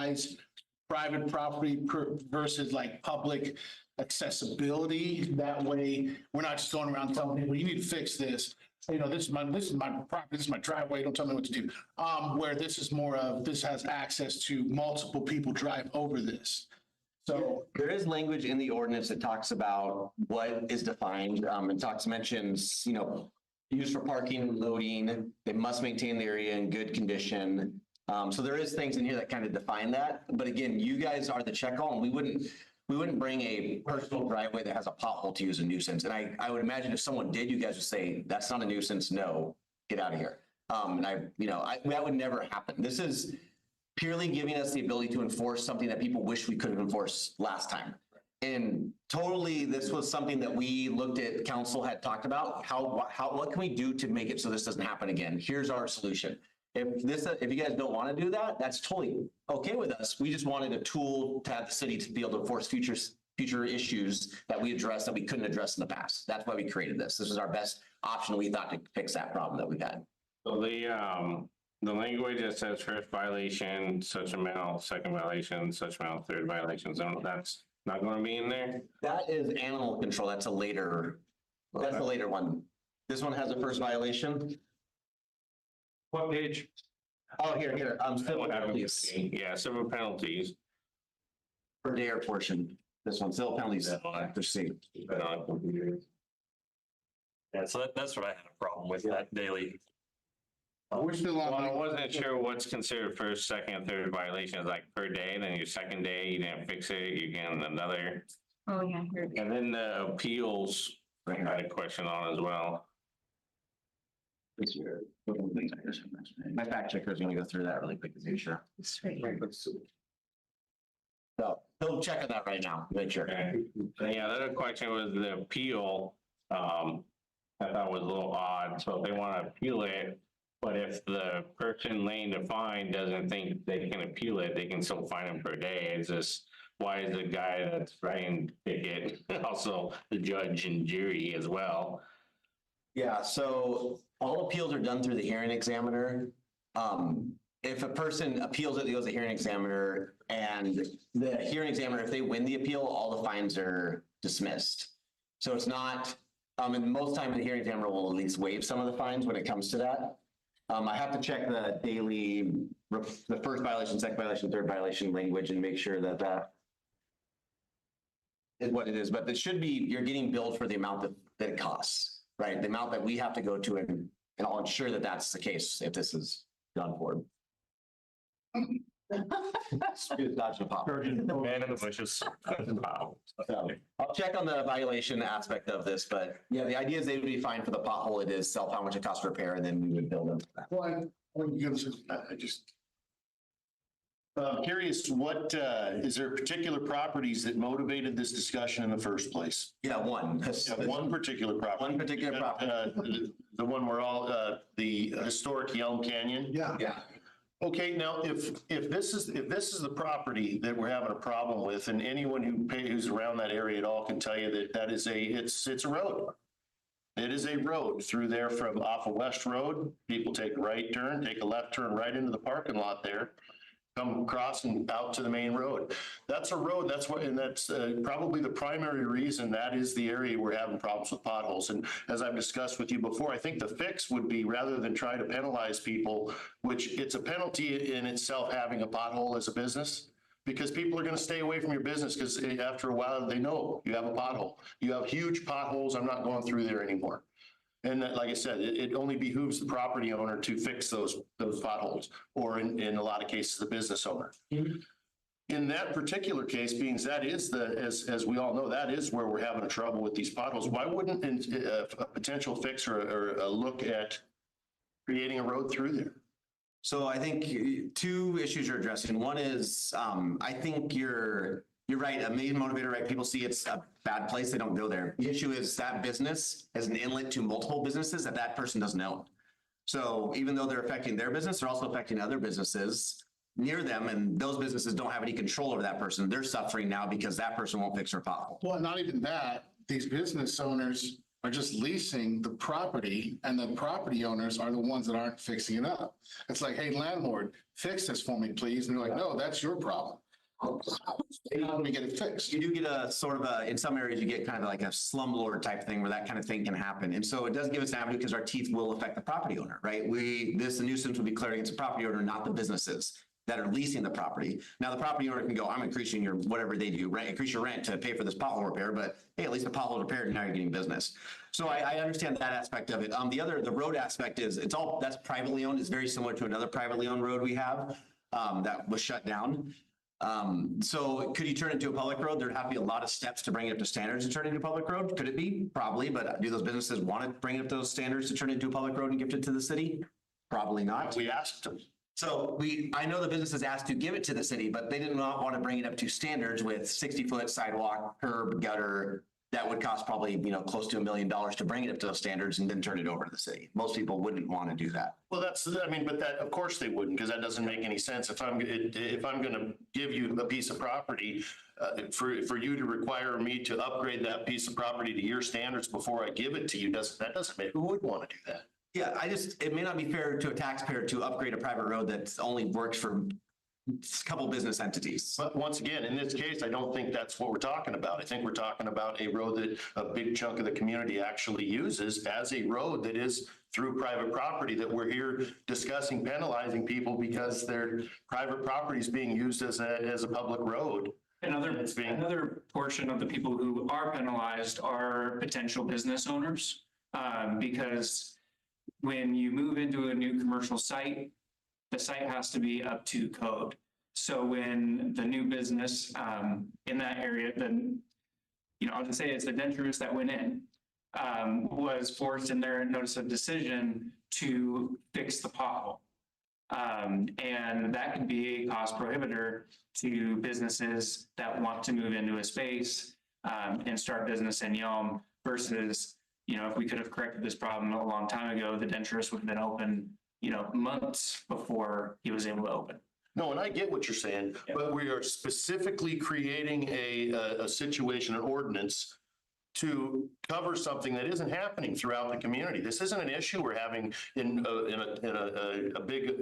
emphasize private property versus like public accessibility. That way, we're not just going around telling people, you need to fix this. You know, this is my property, this is my driveway, don't tell me what to do. Where this is more of, this has access to multiple people drive over this. So there is language in the ordinance that talks about what is defined. Mentions, you know, used for parking, loading, they must maintain the area in good condition. So there is things in here that kind of define that. But again, you guys are the check all, and we wouldn't bring a personal driveway that has a pothole to use a nuisance. And I would imagine if someone did, you guys would say, that's not a nuisance, no, get out of here. That would never happen. This is purely giving us the ability to enforce something that people wish we could have enforced last time. And totally, this was something that we looked at, council had talked about, what can we do to make it so this doesn't happen again? Here's our solution. If you guys don't want to do that, that's totally okay with us. We just wanted a tool to have the city to be able to enforce future issues that we address that we couldn't address in the past. That's why we created this. This was our best option, we thought, to fix that problem that we've had. So the language that says first violation, such amount, second violation, such amount, third violation, so that's not going to be in there? That is animal control. That's a later one. This one has a first violation. What page? Oh, here. Civil penalties. Yeah, civil penalties. Per day or portion. This one, civil penalties. Proceed. Yeah, so that's what I had a problem with, that daily. we're still on. Well, I wasn't sure what's considered first, second, third violations, like per day, then your second day, you didn't fix it, you get another. Oh, yeah. Here it is. And then the appeals, I had a question on as well. My fact checker is going to go through that really quick to be sure. It's right here. So he'll check on that right now, make sure. Okay. Yeah, the other question was the appeal. I thought was a little odd. So if they want to appeal it, but if the person laying the fine doesn't think they can appeal it, they can still fine them per day. It's just, why is the guy that's writing ticket also the judge and jury as well? Yeah, so all appeals are done through the hearing examiner. If a person appeals it, it goes to the hearing examiner, and the hearing examiner, if they win the appeal, all the fines are dismissed. So it's not, and most time the hearing examiner will at least waive some of the fines when it comes to that. I have to check the daily, the first violation, second violation, third violation language and make sure that that is what it is, but it should be, you're getting billed for the amount that it costs, right? The amount that we have to go to, and I'll ensure that that's the case if this is done for. Dodging a pop. Man in the bushes. Wow. So I'll check on the violation aspect of this, but yeah, the idea is they would be fine for the pothole. It is self how much it costs to repair, and then we would bill them for that. Well, I just. Curious, what, is there particular properties that motivated this discussion in the first place? Yeah, one. Yeah, one particular property. One particular property. The one where all, the historic Yelm Canyon? Yeah. Okay, now if this is the property that we're having a problem with, and anyone who's around that area at all can tell you that it's a road. It is a road through there from off of West Road. People take a right turn, take a left turn right into the parking lot there, come across and out to the main road. That's a road. That's what, and that's probably the primary reason that is the area we're having problems with potholes. And as I've discussed with you before, I think the fix would be, rather than try to penalize people, which it's a penalty in itself having a pothole as a business, because people are going to stay away from your business because after a while they know you have a pothole. You have huge potholes. I'm not going through there anymore. And that, like I said, it only behooves the property owner to fix those potholes, or in a lot of cases, the business owner. In that particular case, being that is as we all know, that is where we're having a trouble with these potholes. Why wouldn't a potential fix or a look at creating a road through there? So I think two issues you're addressing. One is, I think you're right. A main motivator, right? People see it's a bad place, they don't go there. The issue is that business is an inlet to multiple businesses that person doesn't own. So even though they're affecting their business, they're also affecting other businesses near them, and those businesses don't have any control over that person. They're suffering now because that person won't fix their pothole. Well, not even that. These business owners are just leasing the property, and the property owners are the ones that aren't fixing it up. It's like, hey, landlord, fix this for me, please. And they're like, no, that's your problem. How do we get it fixed? You do get a sort of a, in some areas, you get kind of like a slumlord type thing where that kind of thing can happen. And so it does give us an avenue because our teeth will affect the property owner, right? This nuisance will be declared against the property owner, not the businesses that are leasing the property. Now, the property owner can go, I'm increasing your, whatever they do, rent, increase your rent to pay for this pothole repair, but hey, at least the pothole repaired and now you're getting business. So I understand that aspect of it. The road aspect is, that's privately owned. It's very similar to another privately owned road we have that was shut down. So could you turn it into a public road? There'd have to be a lot of steps to bring it up to standards to turn it into a public road. Could it be? Probably, but do those businesses want to bring it up to those standards to turn it into a public road and gift it to the city? Probably not. We asked them. So I know the businesses asked to give it to the city, but they did not want to bring it up to standards with 60-foot sidewalk, curb, gutter. That would cost probably, close to $1 million to bring it up to those standards and then turn it over to the city. Most people wouldn't want to do that. Well, but that, of course they wouldn't, because that doesn't make any sense. If I'm going to give you a piece of property, for you to require me to upgrade that piece of property to your standards before I give it to you, that doesn't make, who would want to do that? Yeah, it may not be fair to a taxpayer to upgrade a private road that only works for a couple business entities. But once again, in this case, I don't think that's what we're talking about. I think we're talking about a road that a big chunk of the community actually uses as a road that is through private property, that we're here discussing penalizing people because their private property is being used as a public road. Another portion of the people who are penalized are potential business owners, because when you move into a new commercial site, the site has to be up to code. So when the new business in that area, then, I'll just say it's the denturist that went in, was forced in their notice of decision to fix the pothole. And that could be a cost prohibitor to businesses that want to move into a space and start business in Yelm versus, if we could have corrected this problem a long time ago, the denturist would have been open, months before he was able to open. No, and I get what you're saying, but we are specifically creating a situation, an ordinance to cover something that isn't happening throughout the community. This isn't an issue we're having in a big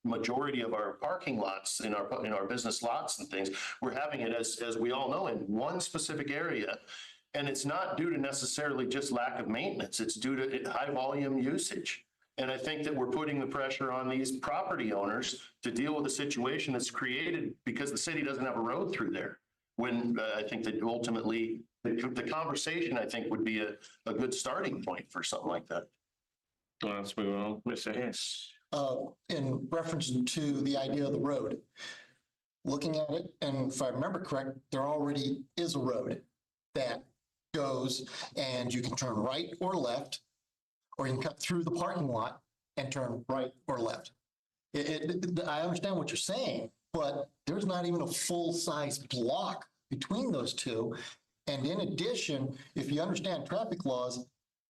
majority of our parking lots, in our business lots and things. We're having it, as we all know, in one specific area. And it's not due to necessarily just lack of maintenance. It's due to high volume usage. And I think that we're putting the pressure on these property owners to deal with a situation that's created because the city doesn't have a road through there. When I think that ultimately the conversation, I think, would be a good starting point for something like that. Let's move on. Mr. Hess. In reference to the idea of the road, looking at it, and if I remember correct, there already is a road that goes and you can turn right or left, or you can cut through the parking lot and turn right or left. I understand what you're saying, but there's not even a full-size block between those two. And in addition, if you understand traffic laws,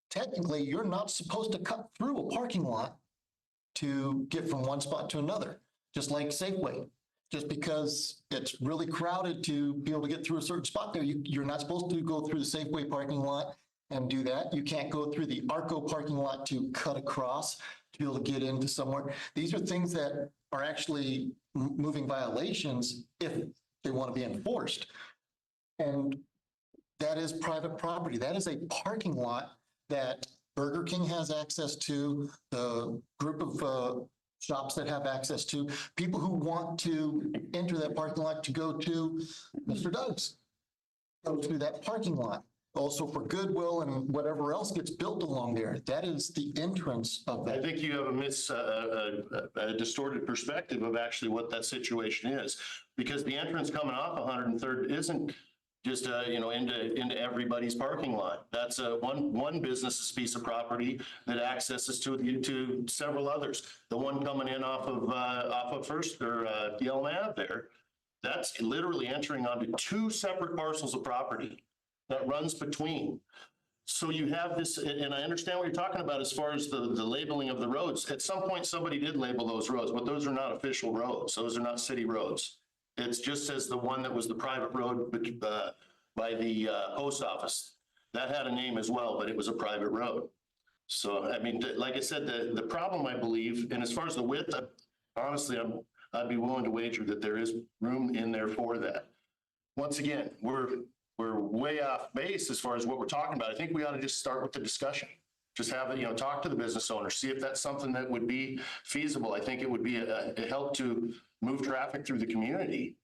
technically you're not supposed to cut through a parking lot to get from one spot to another, just like Safeway. Just because it's really crowded to be able to get through a certain spot there, you're not supposed to go through the Safeway parking lot and do that. You can't go through the Arco parking lot to cut across to be able to get into somewhere. These are things that are actually moving violations if they want to be enforced. And that is private property. That is a parking lot that Burger King has access to, the group of shops that have access to, people who want to enter that parking lot to go to Mr. Doug's, go to that parking lot. Also for Goodwill and whatever else gets built along there. That is the entrance of that. I think you have a distorted perspective of actually what that situation is, because the entrance coming off 103rd isn't just into everybody's parking lot. That's one business's piece of property that accesses to several others. The one coming in off of First or Yelm Ave there, that's literally entering onto two separate parcels of property that runs between. So you have this, and I understand what you're talking about as far as the labeling of the roads. At some point, somebody did label those roads, but those are not official roads. Those are not city roads. It's just as the one that was the private road by the post office. that had a name as well, but it was a private road. So, I mean, like I said, the problem, I believe, and as far as the width, honestly, I'd be willing to wager that there is room in there for that. Once again, we're way off base as far as what we're talking about. I think we ought to just start with the discussion. Just have it, talk to the business owner, see if that's something that would be feasible. I think it would be a help to move traffic through the community.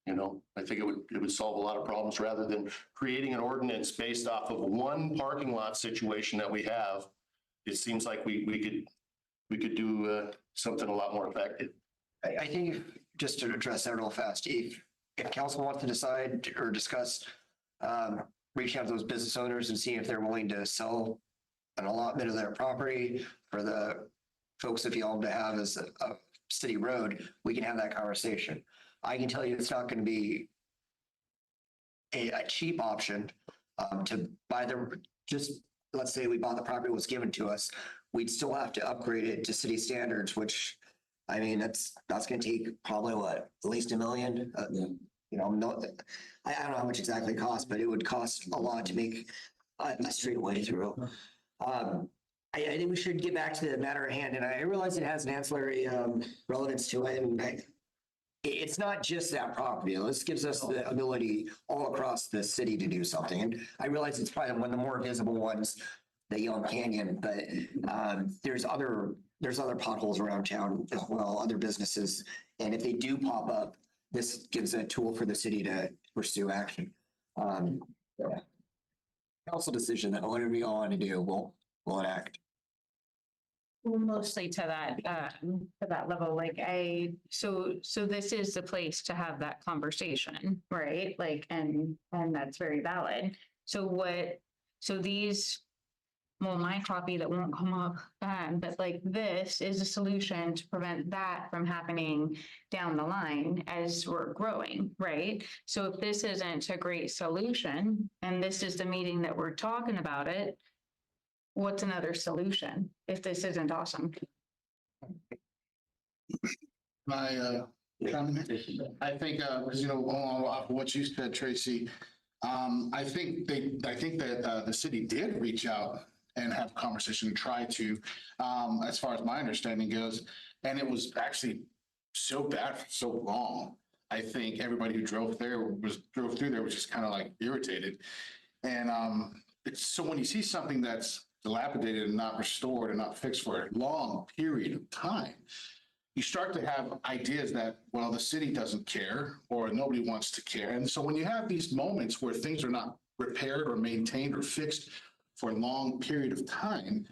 I think it would solve a lot of problems rather than creating an ordinance based off of one parking lot situation that we have. It seems like we could do something a lot more effective. I think just to address that real fast, if council wants to decide or discuss, reaching out to those business owners and seeing if they're willing to sell an allotment of their property for the folks of Yelm to have as a city road, we can have that conversation. I can tell you it's not going to be a cheap option to buy just let's say we bought the property was given to us, we'd still have to upgrade it to city standards, which I mean, that's going to take probably at least $1 million. I don't know how much exactly it costs, but it would cost a lot to make a straight way through. I think we should get back to the matter at hand, and I realize it has an ancillary relevance to it. And it's not just that property. This gives us the ability all across the city to do something. And I realize it's probably one of the more visible ones, the Yelm Canyon, but there's other potholes around town as well, other businesses. And if they do pop up, this gives a tool for the city to pursue action. Council decision that whatever you all want to do, we'll enact. Well, mostly to that level, like so this is the place to have that conversation, right? Like, and that's very valid. So these, well, my copy that won't come up, but like this is a solution to prevent that from happening down the line as we're growing, right? So if this isn't a great solution, and this is the meeting that we're talking about it, what's another solution if this isn't awesome? My comment, I think, because off of what you said, Tracy, I think that the city did reach out and have a conversation, try to, as far as my understanding goes, and it was actually so bad for so long. I think everybody who drove through there was just kind of like irritated, and so when you see something that's dilapidated and not restored and not fixed for a long period of time, you start to have ideas that, well, the city doesn't care or nobody wants to care. And so when you have these moments where things are not repaired or maintained or fixed for a long period of time,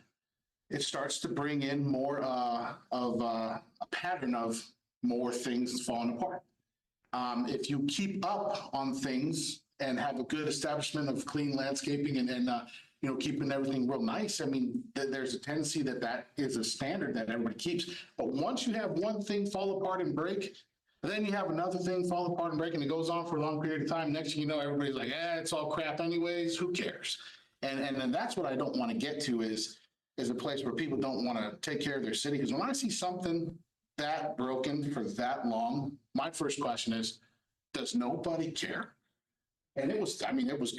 it starts to bring in more of a pattern of more things falling apart. If you keep up on things and have a good establishment of clean landscaping and keeping everything real nice, I mean, there's a tendency that is a standard that everybody keeps. But once you have one thing fall apart and break, then you have another thing fall apart and break, and it goes on for a long period of time. Next thing you know, everybody's like, it's all crap anyways, who cares? And that's what I don't want to get to is a place where people don't want to take care of their city. Because when I see something that broken for that long, my first question is, does nobody care? And it was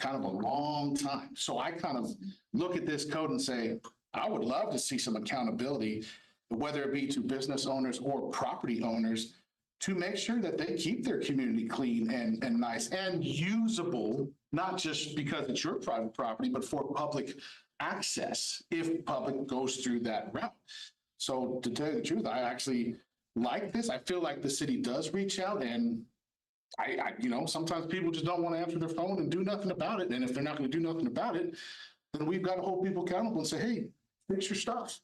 kind of a long time. So I kind of look at this code and say, I would love to see some accountability, whether it be to business owners or property owners, to make sure that they keep their community clean and nice and usable, not just because it's your private property, but for public access if public goes through that route. So to tell you the truth, I actually like this. I feel like the city does reach out, and I sometimes people just don't want to answer their phone and do nothing about it. And if they're not going to do nothing about it, then we've got to hold people accountable and say, hey, fix your stuff.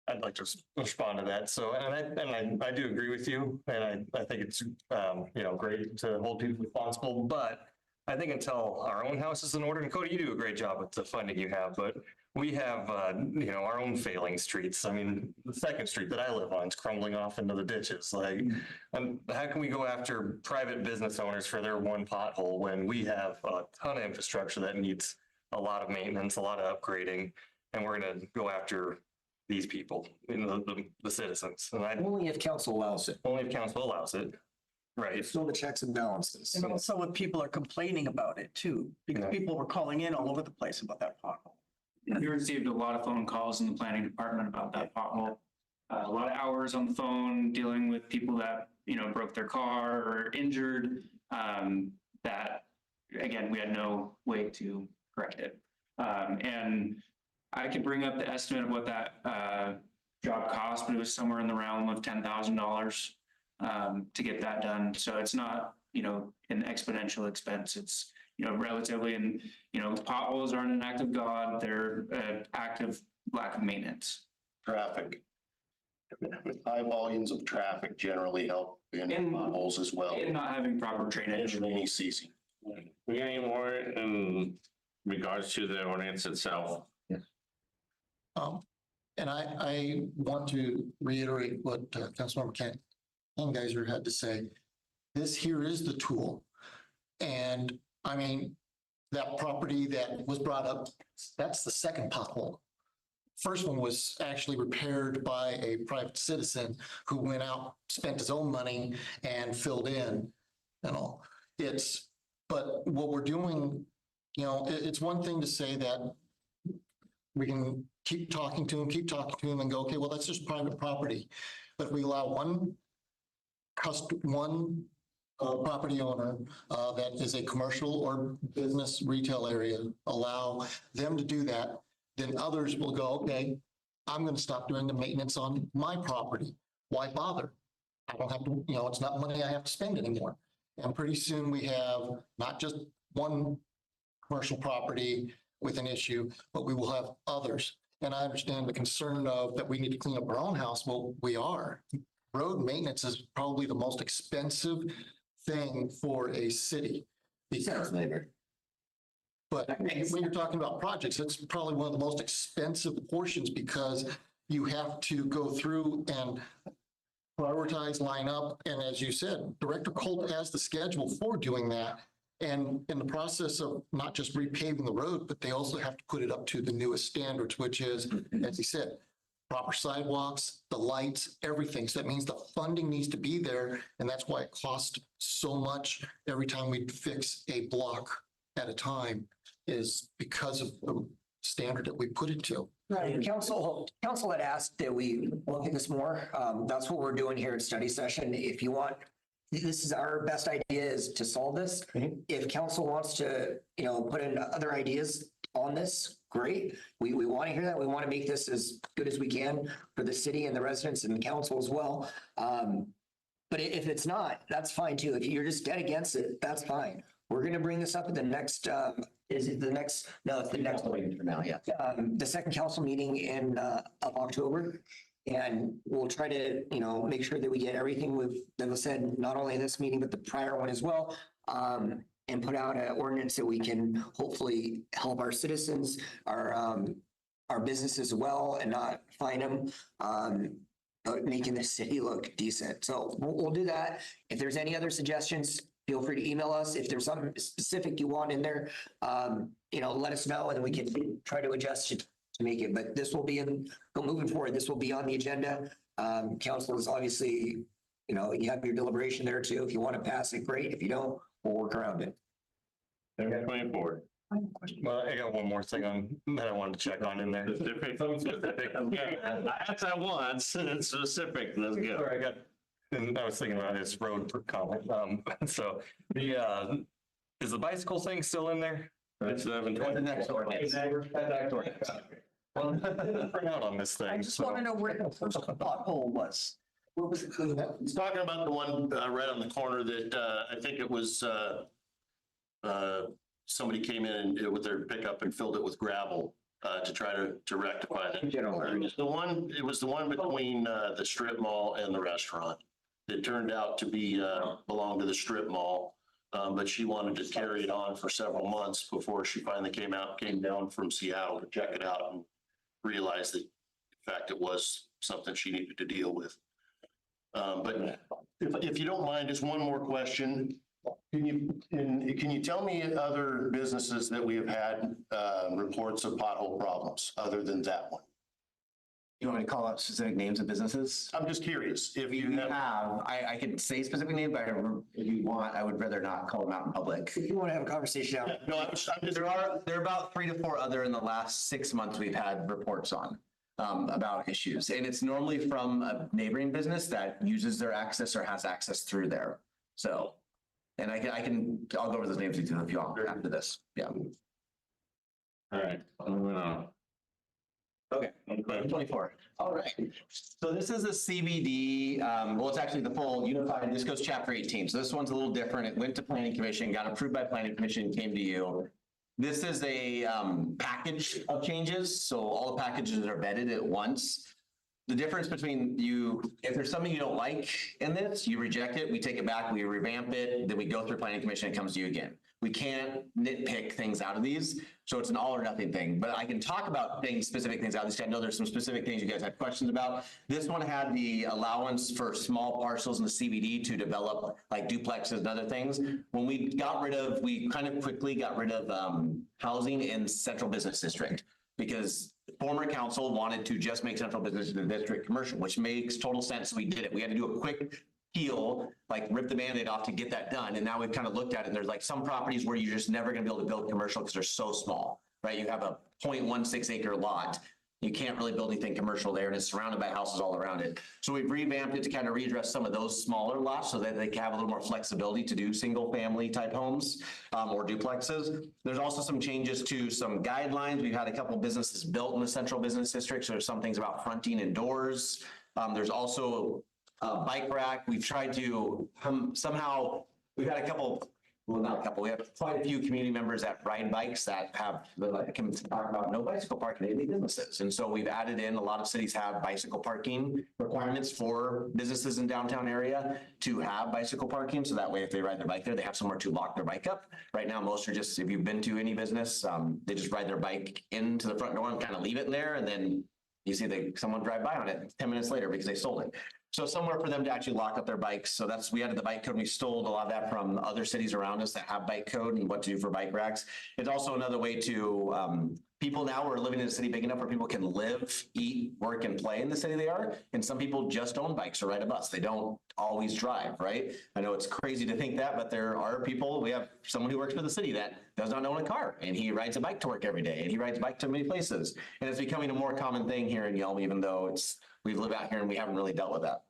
I'd like to respond to that. So, and I do agree with you, and I think it's great to hold people responsible. But I think until our own house is in order, and Cody, you do a great job with the funding you have, but we have our own failing streets. I mean, the second street that I live on is crumbling off into the ditches. Like, how can we go after private business owners for their one pothole when we have a ton of infrastructure that needs a lot of maintenance, a lot of upgrading, and we're going to go after these people, the citizens? And Only if council allows it. Only if council allows it. Right. Still the checks and balances. And also what people are complaining about it too, because people were calling in all over the place about that pothole. We received a lot of phone calls in the planning department about that pothole. A lot of hours on the phone dealing with people that, broke their car or injured, that, again, we had no way to correct it. And I could bring up the estimate of what that job cost, but it was somewhere in the realm of $10,000 to get that done. So it's not, an exponential expense. It's, relatively, and, potholes aren't an act of God. They're an act of lack of maintenance. Traffic. High volumes of traffic generally help in And- potholes as well. And not having proper drainage. In any season. We got any more in regards to the ordinance itself? And I want to reiterate what Councilmember Geiser had to say. This here is the tool. And I mean, that property that was brought up, that's the second pothole. First one was actually repaired by a private citizen who went out, spent his own money and filled in and all. But what we're doing, it's one thing to say that we can keep talking to him and go, okay, well, that's just private property. But if we allow one property owner that is a commercial or business retail area, allow them to do that, then others will go, okay, I'm going to stop doing the maintenance on my property. Why bother? I don't have to, it's not money I have to spend anymore. And pretty soon we have not just one commercial property with an issue, but we will have others. And I understand the concern of that we need to clean up our own house. Well, we are. Road maintenance is probably the most expensive thing for a city. But when you're talking about projects, it's probably one of the most expensive portions because you have to go through and prioritize, line up. And as you said, Director Colt has the schedule for doing that. And in the process of not just repaving the road, but they also have to put it up to the newest standards, which is, as he said, proper sidewalks, the lights, everything. So that means the funding needs to be there. And that's why it costs so much every time we fix a block at a time, is because of the standard that we put it to. Right, council had asked that we look at this more. That's what we're doing here at study session. If you want, this is our best idea is to solve this. If council wants to, put in other ideas on this, great. We want to hear that. We want to make this as good as we can for the city and the residents and the council as well. But if it's not, that's fine too. If you're just dead against it, that's fine. We're going to bring this up at the next, is it the next? No, it's the next one for now. Yeah. The second council meeting in of October. And we'll try to, make sure that we get everything that was said, not only this meeting, but the prior one as well. And put out an ordinance that we can hopefully help our citizens, our businesses well and not fine them. But making the city look decent. So we'll do that. If there's any other suggestions, feel free to email us. If there's something specific you want in there, let us know and we can try to adjust it to make it. But this will be moving forward. This will be on the agenda. Council is obviously, you have your deliberation there too. If you want to pass it, great. If you don't, we'll work around it. They're going forward. Well, I got one more thing that I wanted to check on in there. Specific. That's that once, and it's specific. Let's go. Sorry, and I was thinking about this road comment. So is the bicycle thing still in there? It's 720. The next ordinance. Well, it didn't print out on this thing. I just want to know where the first pothole was. What was it? He's talking about the one right on the corner that I think it was somebody came in with their pickup and filled it with gravel to try to rectify that. It was the one between the strip mall and the restaurant. It turned out to be belong to the strip mall, but she wanted to carry it on for several months before she finally came down from Seattle to check it out and realized that in fact it was something she needed to deal with. But if you don't mind, just one more question. Can you tell me other businesses that we have had reports of pothole problems other than that one? You want me to call out specific names of businesses? I'm just curious if you You have. have, I can say specific names, but if you want, I would rather not call them out in public. If you want to have a conversation out, No, I'm just. There are about 3 to 4 other in the last 6 months we've had reports on about issues. And it's normally from a neighboring business that uses their access or has access through there. So, and I'll go over those names with you if you want after this. Yeah. All right, moving on. Okay, 24. All right. So this is a CBD, well, it's actually the full unified, this goes chapter 18. So this one's a little different. It went to planning commission, got approved by planning commission, came to you. This is a package of changes. So all the packages are vetted at once. The difference between you, if there's something you don't like in this, you reject it, we take it back, we revamp it, then we go through planning commission, it comes to you again. We can't nitpick things out of these, so it's an all or nothing thing. But I can talk about specific things out of these. I know there's some specific things you guys had questions about. This one had the allowance for small parcels in the CBD to develop like duplexes and other things. When we kind of quickly got rid of housing in central business district, because former council wanted to just make central business district commercial, which makes total sense. We did it. We had to do a quick peel, like rip the Band-Aid off to get that done. And now we've kind of looked at it and there's like some properties where you're just never going to be able to build commercial because they're so small, right? You have a 0.16 acre lot. You can't really build anything commercial there and it's surrounded by houses all around it. So we've revamped it to kind of readdress some of those smaller lots so that they can have a little more flexibility to do single family type homes or duplexes. There's also some changes to some guidelines. We've had a couple businesses built in the central business district. So there's some things about fronting and doors. There's also a bike rack. We've tried to somehow, we've had a couple, well, not a couple, we have quite a few community members that ride bikes that can talk about no bicycle parking in any businesses. And so we've added in, a lot of cities have bicycle parking requirements for businesses in downtown area to have bicycle parking. So that way, if they ride their bike there, they have somewhere to lock their bike up. Right now, most are just, if you've been to any business, they just ride their bike into the front door and kind of leave it in there. And then you see someone drive by on it 10 minutes later because they stole it. So somewhere for them to actually lock up their bikes. So we added the bike code. We stole a lot of that from other cities around us that have bike code and what to do for bike racks. It's also another way to, people now are living in a city big enough where people can live, eat, work, and play in the city they are. And some people just own bikes or ride a bus. They don't always drive, right? I know it's crazy to think that, but there are people, we have someone who works for the city that does not own a car and he rides a bike to work every day and he rides a bike to many places. And it's becoming a more common thing here in Yelm, even though we live out here and we haven't really dealt with that.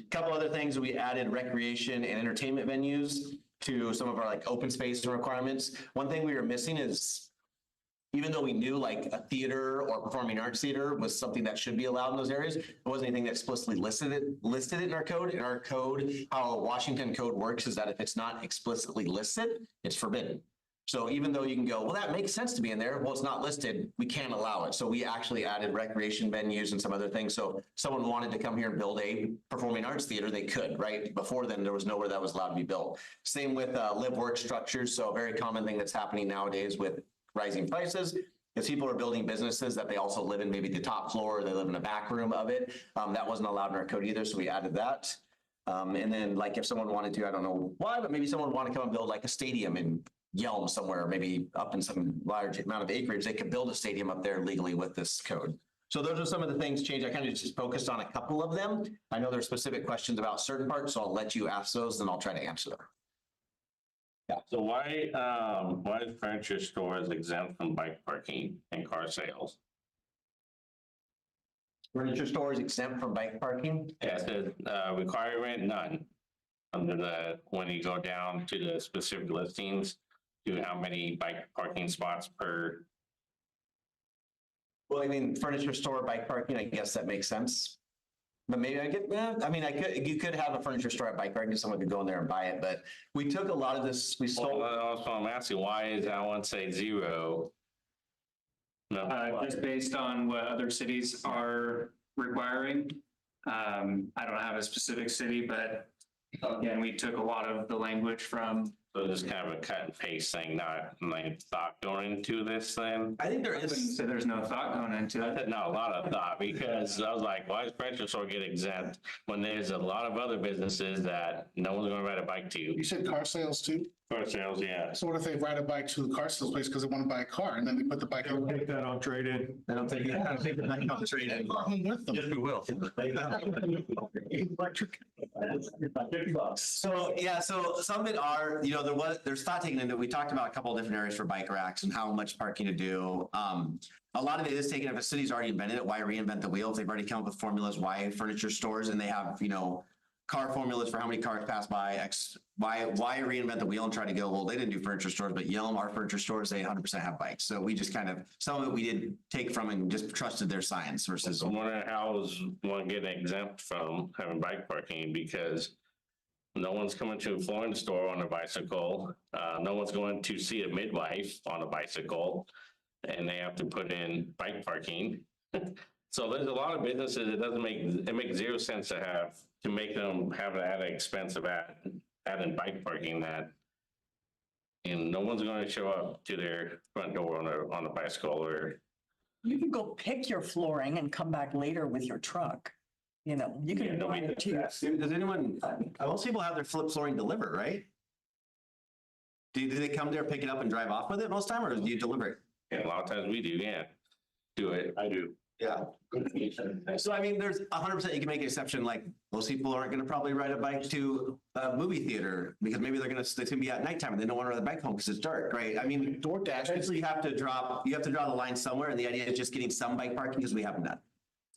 Couple other things, we added recreation and entertainment venues to some of our like open space requirements. One thing we were missing is, even though we knew like a theater or performing arts theater was something that should be allowed in those areas, there wasn't anything that explicitly listed it in our code. In our code, how Washington code works is that if it's not explicitly listed, it's forbidden. So even though you can go, well, that makes sense to be in there. Well, it's not listed. We can't allow it. So we actually added recreation venues and some other things. So if someone wanted to come here and build a performing arts theater, they could, right? Before then, there was nowhere that was allowed to be built. Same with live work structures. So a very common thing that's happening nowadays with rising prices is people are building businesses that they also live in maybe the top floor, or they live in a back room of it. That wasn't allowed in our code either. So we added that. And then like if someone wanted to, I don't know why, but maybe someone would want to come and build like a stadium in Yelm somewhere, maybe up in some large amount of acreage, they could build a stadium up there legally with this code. So those are some of the things changed. I kind of just focused on a couple of them. I know there's specific questions about certain parts, so I'll let you ask those and I'll try to answer them. Yeah. So why is furniture stores exempt from bike parking and car sales? Furniture stores exempt from bike parking? Yeah, it says requirement none. When you go down to the specific listings, to how many bike parking spots per. Well, I mean, furniture store, bike parking, I guess that makes sense. But maybe you could have a furniture store at bike parking, someone could go in there and buy it, but we took a lot of this, we stole. Well, that's what I'm asking, why is that one say 0? No. Just based on what other cities are requiring. I don't have a specific city, but again, we took a lot of the language from. So just kind of a cut and paste thing, not like thought going into this then? I think there is. So there's no thought going into it. No, a lot of thought, because I was like, why does furniture store get exempt when there's a lot of other businesses that no one's gonna ride a bike to? You said car sales too? Car sales, yeah. So what if they ride a bike to the car sales place because they want to buy a car and then they put the bike in? Take that on trade-in. I don't think, I don't think that counts trade in. Home with them. Yes, we will. So, yeah, so some of it are, you know, there's thought taken into, we talked about a couple of different areas for bike racks and how much parking to do. A lot of it is taken, if a city's already invented it, why reinvent the wheel? If they've already come up with formulas, why furniture stores, and they have, you know, car formulas for how many cars pass by, why reinvent the wheel and try to go, well, they didn't do furniture stores, but Yelm, our furniture stores, they 100% have bikes. So we just kind of, some of it we did take from and just trusted their science versus. I'm wondering how is one getting exempt from having bike parking, because no one's coming to a flooring store on a bicycle. No one's going to see a midwife on a bicycle, and they have to put in bike parking. So there's a lot of businesses, it makes zero sense to make them have that expense of adding bike parking that, and no one's going to show up to their front door on a bicycle or. You can go pick your flooring and come back later with your truck. You know, you Yeah, can. nobody buy it does too. that. Does anyone, most people have their flip flooring delivered, right? Do they come there, pick it up and drive off with it most time, or do you deliver it? Yeah, a lot of times we do, yeah. Do it, I do. Yeah. So I mean, there's 100% you can make an exception, like most people aren't gonna probably ride a bike to a movie theater because maybe it's gonna be at nighttime and they don't want to ride the bike home because it's dark, right? I mean, DoorDash. eventually you have to draw the line somewhere, and the idea is just getting some bike parking because we haven't done.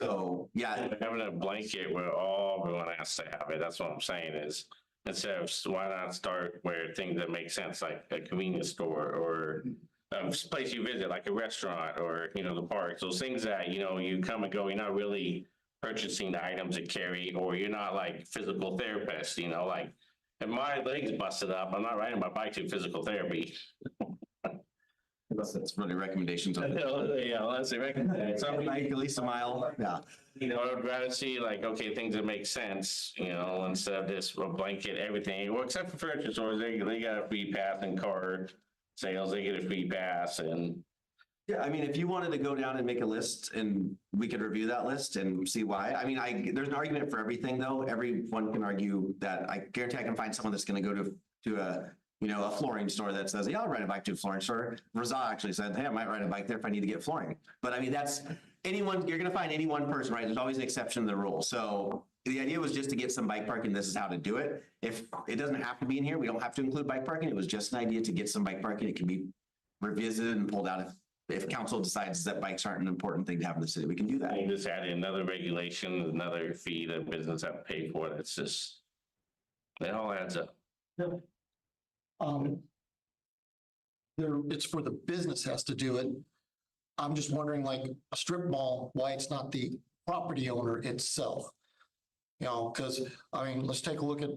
So, yeah. Having a blanket where everyone has to have it, that's what I'm saying is, instead of, why not start where things that make sense, like a convenience store or a place you visit, like a restaurant or, you know, the parks, those things that, you know, you come and go, you're not really purchasing the items to carry, or you're not like physical therapist, you know, like if my leg's busted up, I'm not riding my bike to physical therapy. That's really recommendations. Yeah, let's say recommend something. Like at least a mile, yeah. You know, I'd rather see like, okay, things that make sense, you know, instead of this blanket everything. Well, except for furniture stores, they got a free pass and card sales, they get a free pass and. Yeah, I mean, if you wanted to go down and make a list and we could review that list and see why. I mean, there's an argument for everything though. Everyone can argue that. I guarantee I can find someone that's gonna go to a, you know, a flooring store that says, yeah, I'll ride a bike to a flooring store. Razak actually said, hey, I might ride a bike there if I need to get flooring. But I mean, that's anyone, you're gonna find any one person, right? There's always an exception to the rule. So the idea was just to get some bike parking. This is how to do it. If it doesn't have to be in here, we don't have to include bike parking. It was just an idea to get some bike parking. It can be revisited and pulled out if council decides that bikes aren't an important thing to have in the city. We can do that. I just add another regulation, another fee that business have to pay for. It's just, it all adds up. It's for the business has to do it. I'm just wondering, like a strip mall, why it's not the property owner itself? You know, because I mean, let's take a look at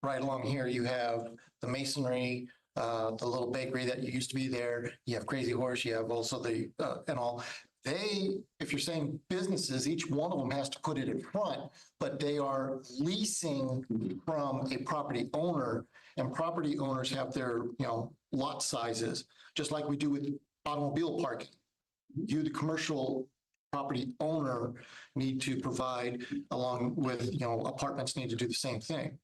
right along here, you have the masonry, the little bakery that used to be there. You have Crazy Horse, you have also the, and all. If you're saying businesses, each one of them has to put it in front, but they are leasing from a property owner, and property owners have their, you know, lot sizes, just like we do with automobile parking. You, the commercial property owner, need to provide, along with, you know, apartments need to do the same thing.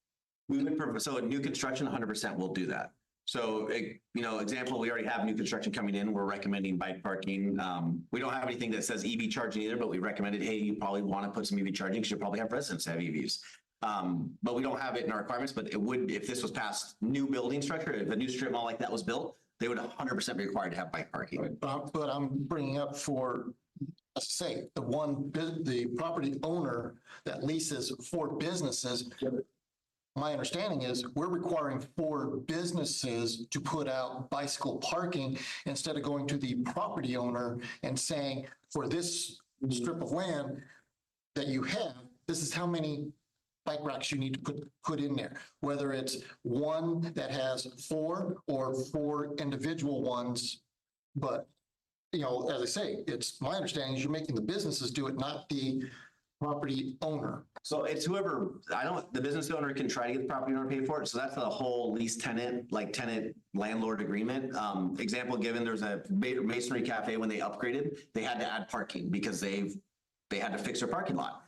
So new construction, 100% will do that. So, you know, example, we already have new construction coming in. We're recommending bike parking. We don't have anything that says EV charging either, but we recommended, hey, you probably want to put some EV charging because you probably have residents that have EVs. But we don't have it in our requirements, but it would, if this was past new building structure, if a new strip mall like that was built, they would 100% be required to have bike parking. But I'm bringing up for, let's say, the property owner that leases for businesses. My understanding is we're requiring for businesses to put out bicycle parking instead of going to the property owner and saying, for this strip of land that you have, this is how many bike racks you need to put in there, whether it's one that has 4 or 4 individual ones. But, you know, as I say, it's my understanding is you're making the businesses do it, not the property owner. So it's whoever, the business owner can try to get the property owner to pay for it. So that's the whole lease tenant, like tenant landlord agreement. Example given, there's a masonry cafe when they upgraded, they had to add parking because they had to fix their parking lot.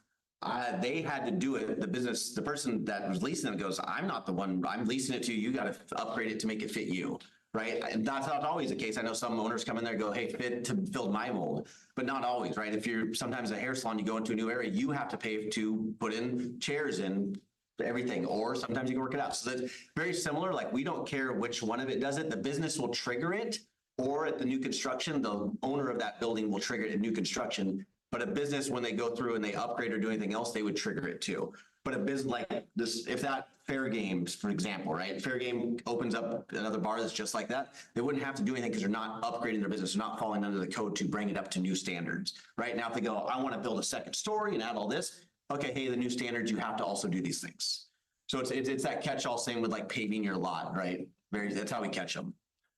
They had to do it. The person that was leasing it goes, I'm not the one, I'm leasing it to you. You got to upgrade it to make it fit you. Right. And that's not always the case. I know some owners come in there and go, hey, fit to fill my mold, but not always. Right. If you're sometimes a hair salon, you go into a new area, you have to pay to put in chairs and everything, or sometimes you can work it out. So that's very similar. Like, we don't care which one of it does it. The business will trigger it, or at the new construction, the owner of that building will trigger it in new construction. But a business, when they go through and they upgrade or do anything else, they would trigger it too. But a business like this, if that Fair Games, for example, right? Fair Game opens up another bar that's just like that, they wouldn't have to do anything because they're not upgrading their business, they're not falling under the code to bring it up to new standards. Right now, if they go, I want to build a second story and add all this, okay, hey, the new standards, you have to also do these things. So it's that catch-all, same with like paving your lot, right? That's how we catch them,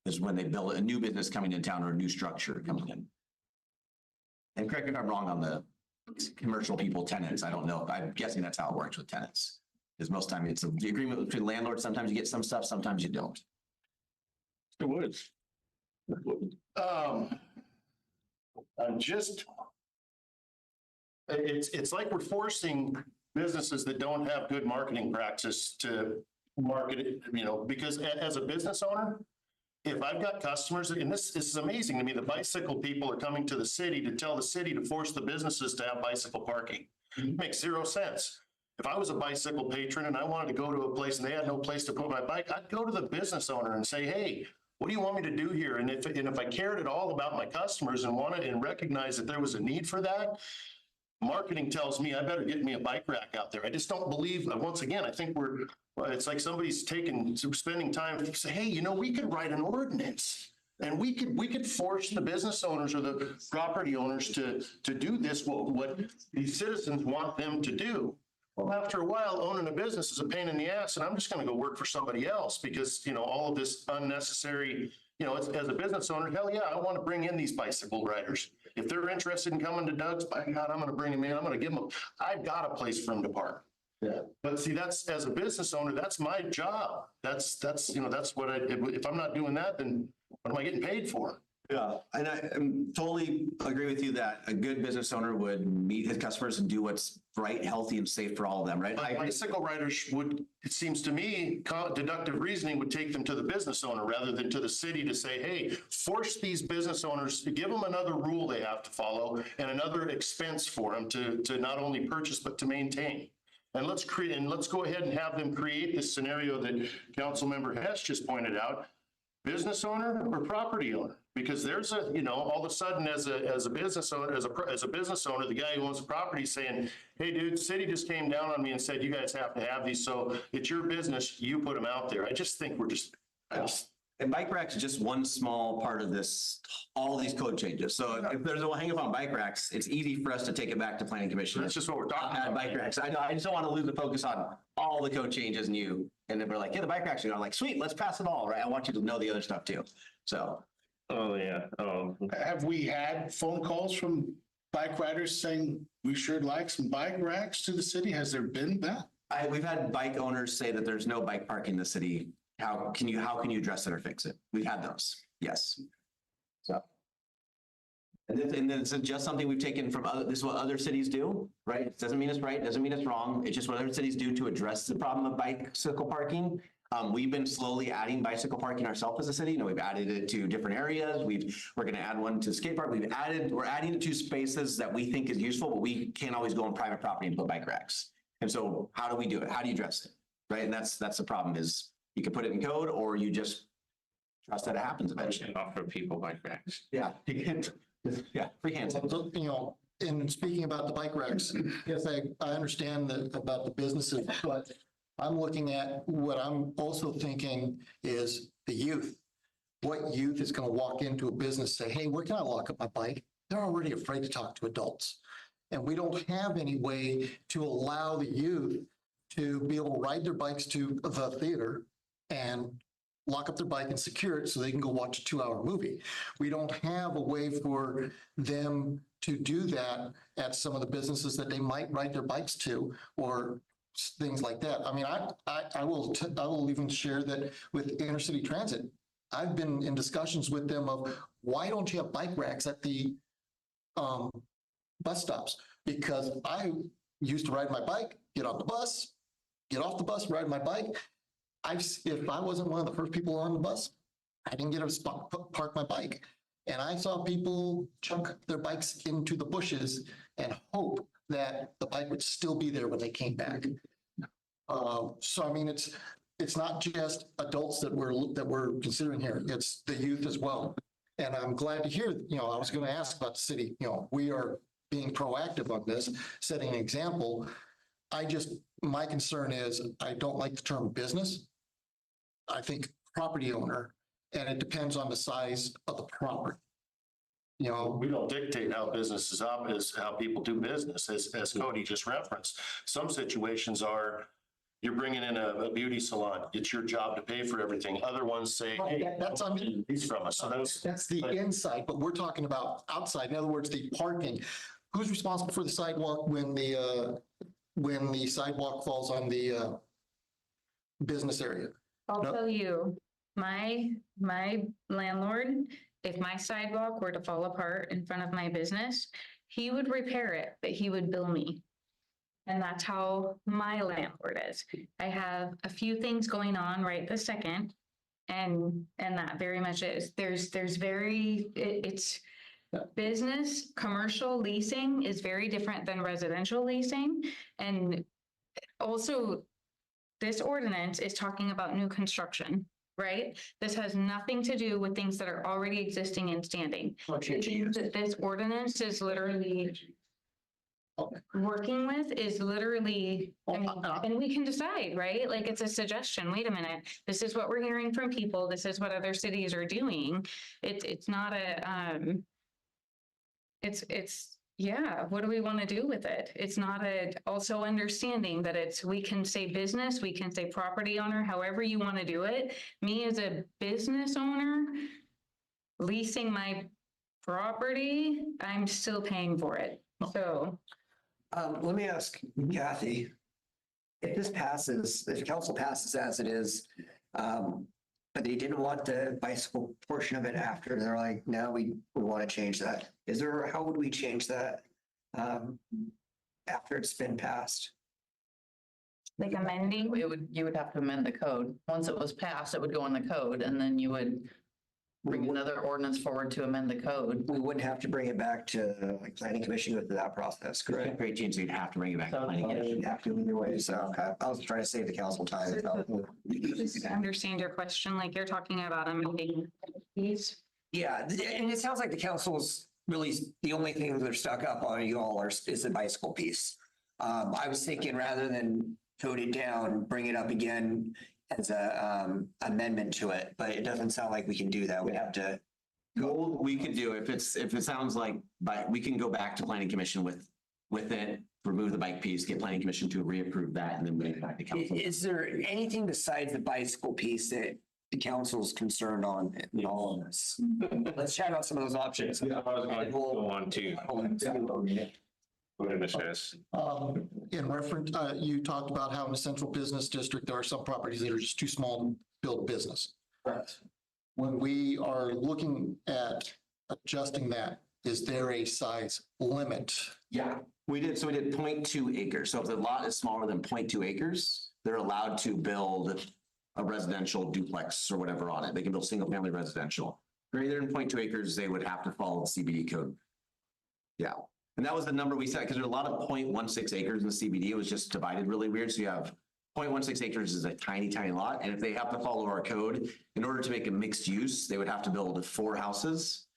is when they build a new business coming in town or a new structure coming in. And correct me if I'm wrong on the commercial people, tenants. I don't know. I'm guessing that's how it works with tenants. Because most time it's the agreement between landlords. Sometimes you get some stuff, sometimes you don't. It would. I'm just, it's like we're forcing businesses that don't have good marketing practice to market it, you know, because as a business owner, if I've got customers, and this is amazing to me, the bicycle people are coming to the city to tell the city to force the businesses to have bicycle parking. It makes zero sense. If I was a bicycle patron and I wanted to go to a place and they had no place to put my bike, I'd go to the business owner and say, hey, what do you want me to do here? And if I cared at all about my customers and wanted and recognized that there was a need for that, marketing tells me I better get me a bike rack out there. I just don't believe, once again, I think it's like somebody's spending time to say, hey, you know, we could write an ordinance and we could force the business owners or the property owners to do this, what these citizens want them to do. Well, after a while, owning a business is a pain in the ass, and I'm just going to go work for somebody else because, you know, all of this unnecessary, you know, as a business owner, hell yeah, I want to bring in these bicycle riders. If they're interested in coming to Doug's, by God, I'm going to bring them in. I'm going to give them, I've got a place for them to park. Yeah. But see, that's, as a business owner, that's my job. That's, you know, that's what if I'm not doing that, then what am I getting paid for? Yeah, and I totally agree with you that a good business owner would meet his customers and do what's right, healthy, and safe for all of them, right? But bicycle riders would, it seems to me, deductive reasoning would take them to the business owner rather than to the city to say, hey, force these business owners to give them another rule they have to follow and another expense for them to not only purchase, but to maintain. And let's go ahead and have them create this scenario that Councilmember Hess just pointed out, business owner or property owner. Because there's a, you know, all of a sudden as a business owner, as a business owner, the guy who owns the property saying, hey dude, the city just came down on me and said, you guys have to have these. So it's your business, you put them out there. I just think and bike racks is just one small part of this, all these code changes. So if there's a hang up on bike racks, it's easy for us to take it back to planning commission. That's just what we're talking about. Bike racks. I know, I just don't want to lose the focus on all the code changes and then we're like, yeah, the bike racks are going, like, sweet, let's pass it all, right? I want you to know the other stuff too. So. Oh, yeah. Have we had phone calls from bike riders saying we sure like some bike racks to the city? Has there been that? We've had bike owners say that there's no bike parking in the city. How can you address it or fix it? We've had those. Yes. So. And then it's just something we've taken from this is what other cities do, right? It doesn't mean it's right. Doesn't mean it's wrong. It's just what other cities do to address the problem of bicycle parking. We've been slowly adding bicycle parking ourselves as a city. You know, we've added it to different areas. We're going to add one to skate park. We're adding it to spaces that we think is useful, but we can't always go on private property and put bike racks. And so how do we do it? How do you address it? Right. And that's the problem is you can put it in code or you just trust that it happens eventually. Offer people bike racks. Yeah. Yeah. Free hands. You know, in speaking about the bike racks, yes, I understand about the businesses, but I'm looking at what I'm also thinking is the youth. What youth is going to walk into a business and say, hey, where can I lock up my bike? They're already afraid to talk to adults. And we don't have any way to allow the youth to be able to ride their bikes to the theater and lock up their bike and secure it so they can go watch a 2-hour movie. We don't have a way for them to do that at some of the businesses that they might ride their bikes to or things like that. I mean, I will even share that with intercity transit. I've been in discussions with them of why don't you have bike racks at the bus stops? Because used to ride my bike, get on the bus, get off the bus, ride my bike. If I wasn't one of the first people on the bus, I didn't get a spot, park my bike. And I saw people chuck their bikes into the bushes and hope that the bike would still be there when they came back. So I mean, it's not just adults that we're considering here, it's the youth as well. And I'm glad to hear, I was going to ask about the city, we are being proactive on this, setting an example. My concern is I don't like the term business. I think property owner, and it depends on the size of the property. We don't dictate how business is up, is how people do business, as Cody just referenced. Some situations are, you're bringing in a beauty salon, it's your job to pay for everything. Other ones say, hey, That's these from us. So that's the inside, but we're talking about outside. In other words, the parking. Who's responsible for the sidewalk when the sidewalk falls on the business area? I'll No. tell you, my landlord, if my sidewalk were to fall apart in front of my business, he would repair it, but he would bill me. And that's how my landlord is. I have a few things going on right this second. And that very much is, it's business, commercial leasing is very different than residential leasing. And also, this ordinance is talking about new construction, right? This has nothing to do with things that are already existing and standing. This ordinance is literally working with is literally, and we can decide, right? Like, it's a suggestion. Wait a minute. This is what we're hearing from people. This is what other cities are doing. It's not yeah, what do we want to do with it? It's not also understanding that we can say business, we can say property owner, however you want to do it. Me as a business owner, leasing my property, I'm still paying for it. So. Let me ask Kathy, if this passes, if council passes as it is, but they didn't want the bicycle portion of it after, they're like, no, we want to change that. How would we change that after it's been passed? Like amending? You would have to amend the code. Once it was passed, it would go in the code, and then you would bring another ordinance forward to amend the code. We wouldn't have to bring it back to like planning commission with that process, correct? Great change, you'd have to bring it back to planning You'd commission. have to either way, so okay. I was trying to save the council time. Just to understand your question, like you're talking about amending these. Yeah, and it sounds like the council's really, the only thing they're stuck up on you all is the bicycle piece. I was thinking rather than code it down, bring it up again as a amendment to it, but it doesn't sound like we can do that. We have to. Well, we could do, if it sounds like, we can go back to planning commission with it, remove the bike piece, get planning commission to reapprove that, and then bring it back to council. Is there anything besides the bicycle piece that the council's concerned on in all of this? Let's chat about some of those options. I was going to go on to. In reference, you talked about how in the central business district, there are some properties that are just too small to build business. Correct. When we are looking at adjusting that, is there a size limit? Yeah, we did 0.2 acres. So if the lot is smaller than 0.2 acres, they're allowed to build a residential duplex or whatever on it. They can build single family residential. Greater than 0.2 acres, they would have to follow the CBD code. Yeah. And that was the number we set, because there's a lot of 0.16 acres in the CBD. It was just divided really weird. So you have 0.16 acres is a tiny, tiny lot. And if they have to follow our code, in order to make a mixed use, they would have to build 4 houses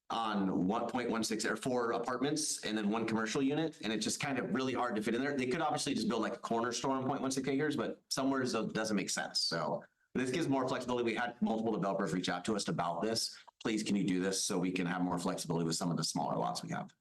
on 1.16 or 4 apartments and then 1 commercial unit. And it's just kind of really hard to fit in there. They could obviously just build like a corner store on 0.16 acres, but somewhere it doesn't make sense. So this gives more flexibility. We had multiple developers reach out to us about this. Please, can you do this so we can have more flexibility with some of the smaller lots we have?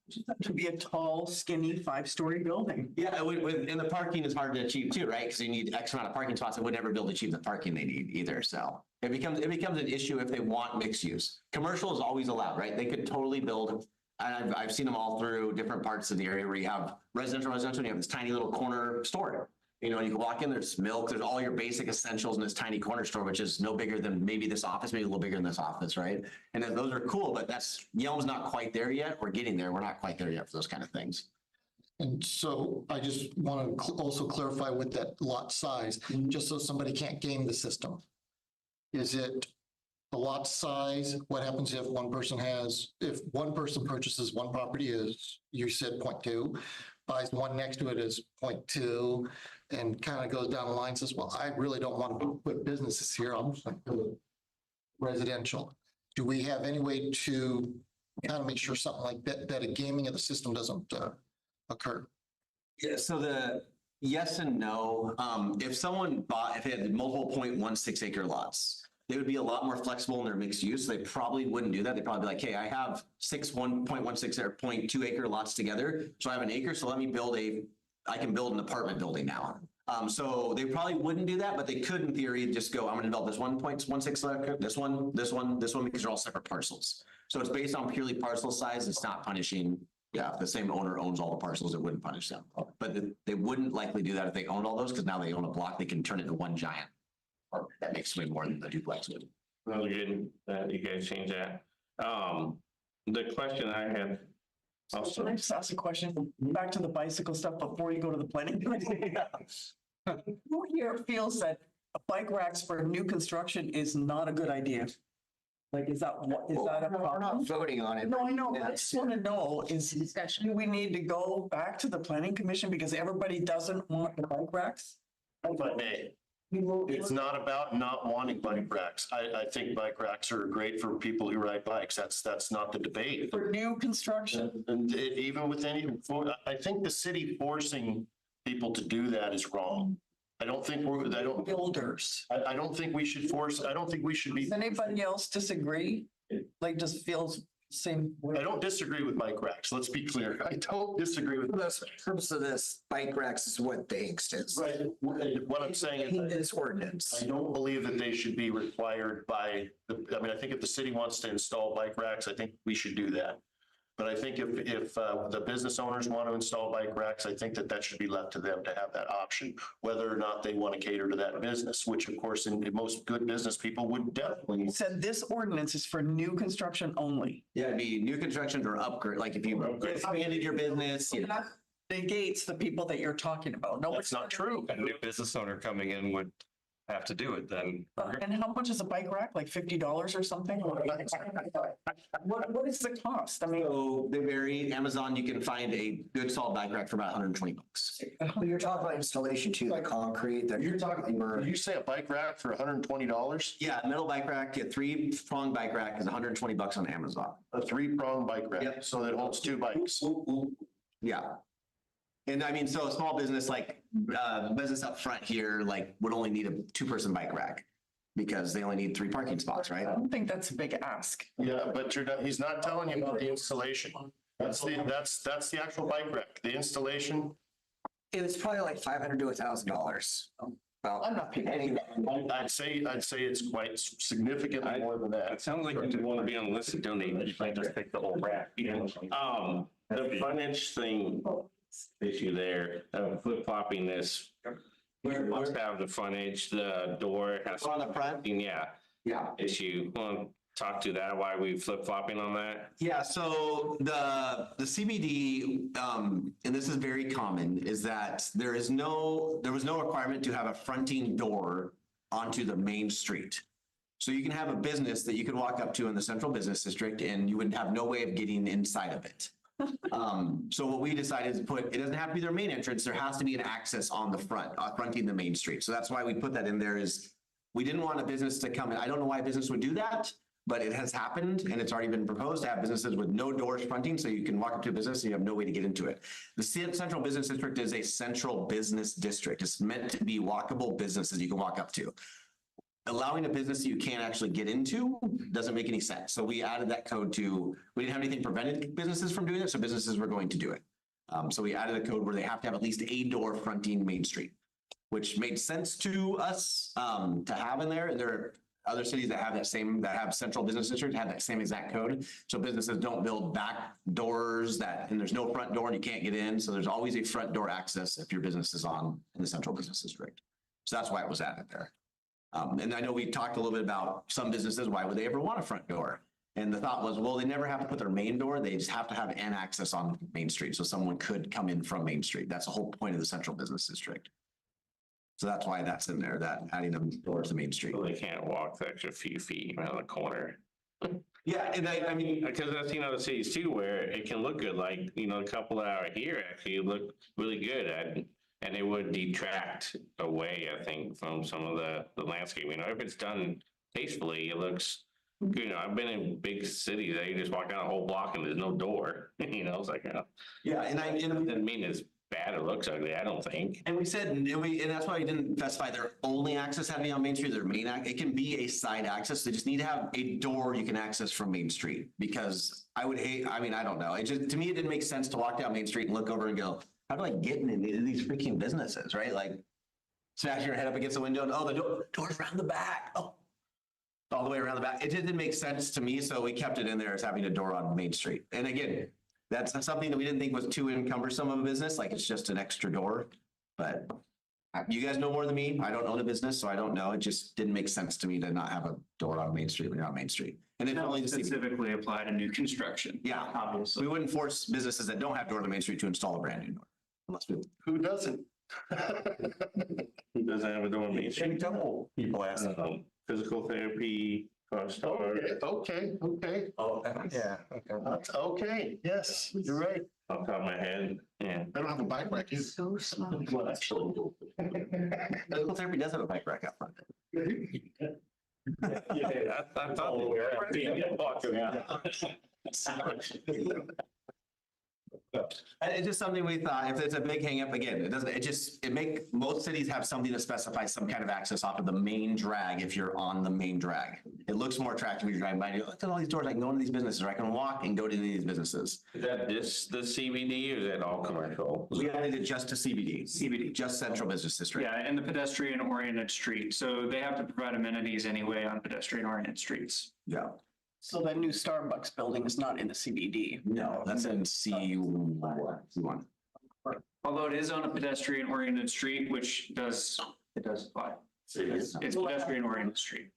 To be a tall, skinny 5-story building. Yeah, and the parking is hard to achieve too, right? Because you need X amount of parking spots and would never be able to achieve the parking they need either. So it becomes an issue if they want mixed use. Commercial is always allowed, right? They could totally build. And I've seen them all through different parts of the area where you have residential, and you have this tiny little corner store. You know, you can walk in, there's milk, there's all your basic essentials in this tiny corner store, which is no bigger than maybe this office, maybe a little bigger than this office, right? And then those are cool, but Yelm's not quite there yet. We're getting there. We're not quite there yet for those kind of things. And so I just want to also clarify with that lot size, just so somebody can't game the system. Is it the lot size? What happens if if one person purchases one property is, you said 0.2, buys one next to it is 0.2, and kind of goes down the line, says, well, I really don't want to put businesses here. I'm just going to put residential. Do we have any way to kind of make sure something like that a gaming of the system doesn't occur? Yeah, so the yes and no, if they had multiple 0.16 acre lots, they would be a lot more flexible in their mixed use. They probably wouldn't do that. They'd probably be like, hey, I have 1.16 or 0.2 acre lots together. So I have an acre, so let me I can build an apartment building now. So they probably wouldn't do that, but they could in theory just go, I'm gonna develop this 1.16 acre, this one, because they're all separate parcels. So it's based on purely parcel size. It's not punishing. Yeah, if the same owner owns all the parcels, it wouldn't punish them. But they wouldn't likely do that if they owned all those, because now they own a block, they can turn it into one giant. Or that makes way more than the duplex would. Well, good that you guys change that. The question I had Can also, I just ask a question? Back to the bicycle stuff before you go to the planning. Who here feels that bike racks for new construction is not a good idea? Like, is that a We're problem? not voting on it. No, I know, but I just want to know Discussion. do we need to go back to the planning commission because everybody doesn't want the bike racks? If I may, it's not about not wanting bike racks. I think bike racks are great for people who ride bikes. That's not the debate. For new construction? And even with I think the city forcing people to do that is wrong. I don't think Builders. I don't think we should force, I don't think we should be. Does anybody else disagree? Like, just feels same way? I don't disagree with bike racks. Let's be clear. I don't disagree with. The purpose of this, bike racks is what the angst is. Right. What I'm saying In is this ordinance. I don't believe that they should be required I think if the city wants to install bike racks, I think we should do that. But I think if the business owners want to install bike racks, I think that should be left to them to have that option, whether or not they want to cater to that business, which of course, in most good business people would definitely. You said this ordinance is for new construction only. Yeah, it'd be new constructions or upgrade, like if you expanded your business, you know. That negates the people that you're talking about. No, That's not true. A new business owner coming in would have to do it then. And how much is a bike rack? Like $50 or something? What is the cost? I mean, So they vary. Amazon, you can find a good solid bike rack for about $120. You're talking about installation too, the concrete, the. You're talking, did you say a bike rack for $120? Yeah, metal bike rack, a 3-prong bike rack is $120 on Amazon. A 3-prong bike rack, Yep. so that holds 2 bikes. Yeah. And I mean, so a small business like business up front here, like would only need a 2-person bike rack because they only need 3 parking spots, right? I don't think that's a big ask. Yeah, but he's not telling you about the installation. That's the actual bike rack, the installation. It was probably like $500 to $1,000. Well, I'm not paying. I'd say it's quite significantly more than that. it sounds like you want to be on the list of donating. You might just take the whole rack. The frontage thing issue there, flip flopping this. We must have the frontage, the door has. On the front? Yeah, Yeah. issue. Want to talk to that, why we flip flopping on that? Yeah, so the CBD, and this is very common, is that there was no requirement to have a fronting door onto the main street. So you can have a business that you could walk up to in the central business district and you would have no way of getting inside of it. So what we decided is it doesn't have to be their main entrance. There has to be an access on the front, fronting the main street. So that's why we put that in there is we didn't want a business to come in. I don't know why a business would do that, but it has happened and it's already been proposed to have businesses with no doors fronting. So you can walk up to a business and you have no way to get into it. The central business district is a central business district. It's meant to be walkable businesses you can walk up to. Allowing a business that you can't actually get into doesn't make any sense. So we added that code we didn't have anything prevented businesses from doing it, so businesses were going to do it. So we added a code where they have to have at least a door fronting Main Street, which made sense to us to have in there. And there are other cities that have that have central business districts have that same exact code. So businesses don't build back doors and there's no front door and you can't get in. So there's always a front door access if your business is in the central business district. So that's why it was added there. And I know we talked a little bit about some businesses, why would they ever want a front door? And the thought was, well, they never have to put their main door. They just have to have an access on Main Street. So someone could come in from Main Street. That's the whole point of the central business district. So that's why that's in there, that adding them doors to Main Street. So they can't walk the extra few feet around the corner. Yeah, and I mean, Because I've seen other cities too where it can look good, like, you know, a couple out here actually look really good and it would detract away, I think, from some of the landscape. You know, if it's done tastefully, it looks, you know, I've been in big cities that you just walk down a whole block and there's no door, you know, it's like, yeah, and it doesn't mean it's bad, it looks ugly, I don't think. And we said, and that's why we didn't specify their only access having on Main Street, their main, it can be a side access. They just need to have a door you can access from Main Street. Because I would hate, I mean, I don't know. It just, to me, it didn't make sense to walk down Main Street and look over and go, how do I get into these freaking businesses, right? Like smash your head up against the window and, oh, the door's around the back. Oh, all the way around the back. It didn't make sense to me. So we kept it in there as having a door on Main Street. And again, that's something that we didn't think was too encumbersome of a business. Like it's just an extra door, but you guys know more than me. I don't own a business, so I don't know. It just didn't make sense to me to not have a door on Main Street when you're on Main Street. And it only Specifically apply to new construction. Yeah, Obviously. we wouldn't force businesses that don't have doors on Main Street to install a brand new door. Unless we, Who doesn't? Who doesn't have a door on Main Street? Couple people ask. Physical therapy, car store. Okay. Oh, yeah, okay. That's okay. Yes, you're right. Off the top of my head, yeah. I don't have a bike rack either. So small. Well, actually. physical therapy does have a bike rack out front. Yeah, I thought they were. It's just something we thought, if it's a big hang up, again, most cities have something to specify some kind of access off of the main drag if you're on the main drag. It looks more attractive if you're driving by and you look at all these doors, I can go into these businesses, or I can walk and go to these businesses. Is that the CBD or is that all commercial? We added it just to CBD, just central business district. Yeah, and the pedestrian oriented street. So they have to provide amenities anyway on pedestrian oriented streets. Yeah. So that new Starbucks building is not in the CBD. No, that's in C1. Although it is on a pedestrian oriented street, which it does apply. It's pedestrian oriented street.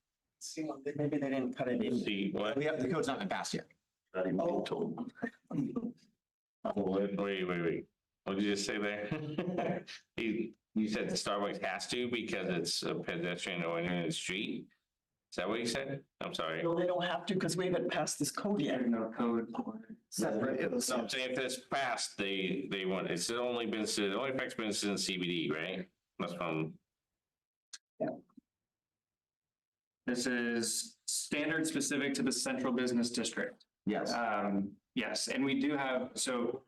Maybe they didn't cut it in. See, what? We have, the code's not been passed yet. Wait. What did you just say there? You said the Starbucks has to because it's a pedestrian oriented street? Is that what you said? I'm sorry. No, they don't have to because we haven't passed this code yet. No code. Separate. So I'm saying if it's passed, they want, it only affects businesses in CBD, right? That's from. This is standard specific to the central business district. Yes. Yes, and we do have, so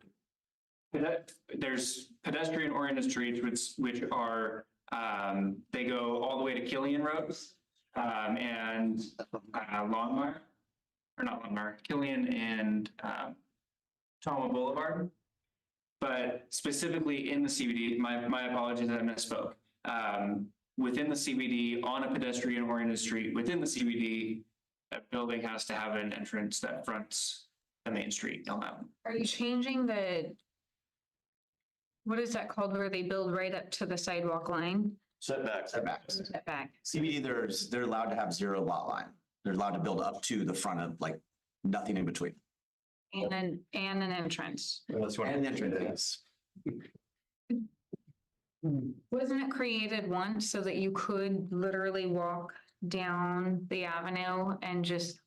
there's pedestrian oriented streets, which are, they go all the way to Killian Road, and Longmire, or not Longmire, Killian and Toma Boulevard. But specifically in the CBD, my apologies, I misspoke. Within the CBD, on a pedestrian oriented street, within the CBD, that building has to have an entrance that fronts the main street. Are you changing what is that called where they build right up to the sidewalk line? Setbacks. Setback. CBD, they're allowed to have 0 lot line. They're allowed to build up to the front of, like, nothing in between. And an entrance. And an entrance. Wasn't it created once so that you could literally walk down the avenue and just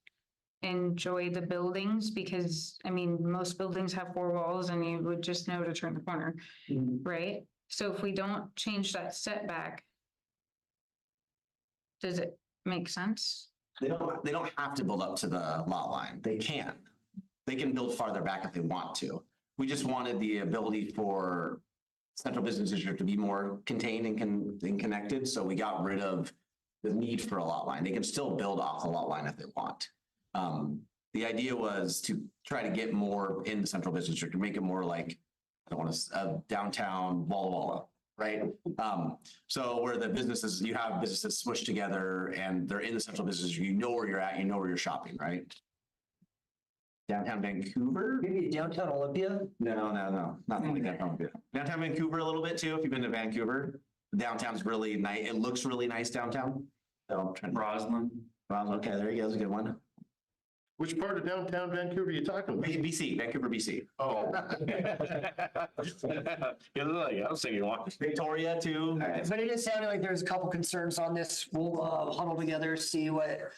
enjoy the buildings? Because, I mean, most buildings have 4 walls and you would just know to turn the corner, right? So if we don't change that setback, does it make sense? They don't have to build up to the lot line. They can. They can build farther back if they want to. We just wanted the ability for central business district to be more contained and connected. So we got rid of the need for a lot line. They can still build off the lot line if they want. The idea was to try to get more in the central business district, to make it more like, I don't want to, downtown Walla Walla, right? So where the businesses, you have businesses smushed together and they're in the central business district, you know where you're at, you know where you're shopping, right? Downtown Vancouver? Maybe downtown Olympia? No, nothing like downtown Olympia. Downtown Vancouver a little bit too, if you've been to Vancouver. Downtown's really nice. It looks really nice downtown. So I'm trying to. Roslyn. Okay, there you go. That's a good one. Which part of downtown Vancouver are you talking about? BC, Vancouver, BC. Oh. You're like, I was thinking, what? Victoria too. All right, but it is sounding like there's a couple concerns on this. We'll huddle together, see what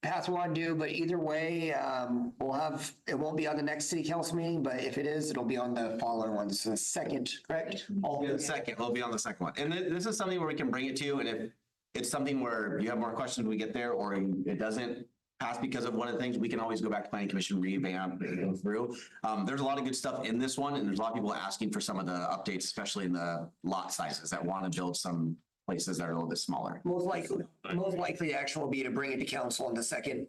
path we want to do, but either way, it won't be on the next city council meeting, but if it is, it'll be on the following one. So the second, correct? We'll be on the second one. And this is something where we can bring it to you, and if it's something where you have more questions when we get there, or it doesn't pass because of one of the things, we can always go back to planning commission, revamp, and go through. There's a lot of good stuff in this one, and there's a lot of people asking for some of the updates, especially in the lot sizes that want to build some places that are a little bit smaller. Most likely the action will be to bring it to council in the second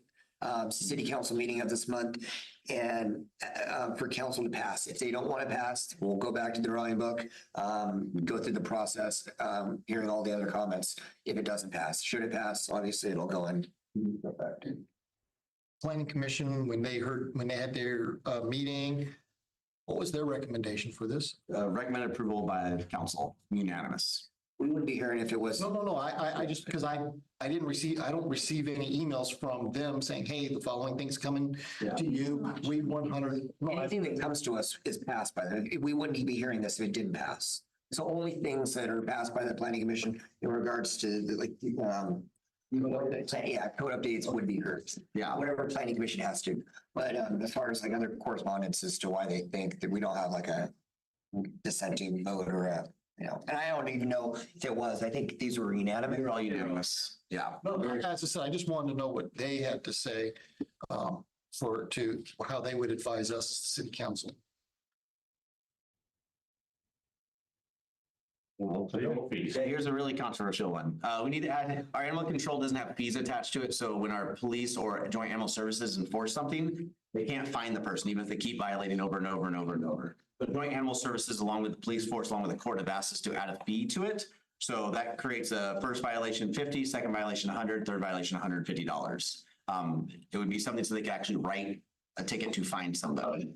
city council meeting of this month and for council to pass. If they don't want to pass, we'll go back to the drawing book, go through the process, hearing all the other comments. If it doesn't pass, should it pass, obviously it'll go in. Planning Commission, when they had their meeting, what was their recommendation for this? Recommended approval by the council, unanimous. We wouldn't be hearing if it was. No, I just, because I don't receive any emails from them saying, hey, the following thing's coming to you. We 100. Anything that comes to us is passed by them. We wouldn't be hearing this if it didn't pass. So only things that are passed by the planning commission in regards to code updates would be heard. Yeah. Whatever planning commission has to. But as far as like other correspondence as to why they think that we don't have like a dissenting vote or a, and I don't even know if it was. I think these were unanimous. They're all unanimous. Yeah. As I said, I just wanted to know what they had to say to how they would advise us, city council. Yeah, here's a really controversial one. We need to add, our animal control doesn't have fees attached to it. So when our police or joint animal services enforce something, they can't fine the person, even if they keep violating over and over and over and over. But joint animal services, along with the police force, along with the court, have asked us to add a fee to it. So that creates a first violation 50, second violation 100, third violation $150. It would be something so they can actually write a ticket to find somebody.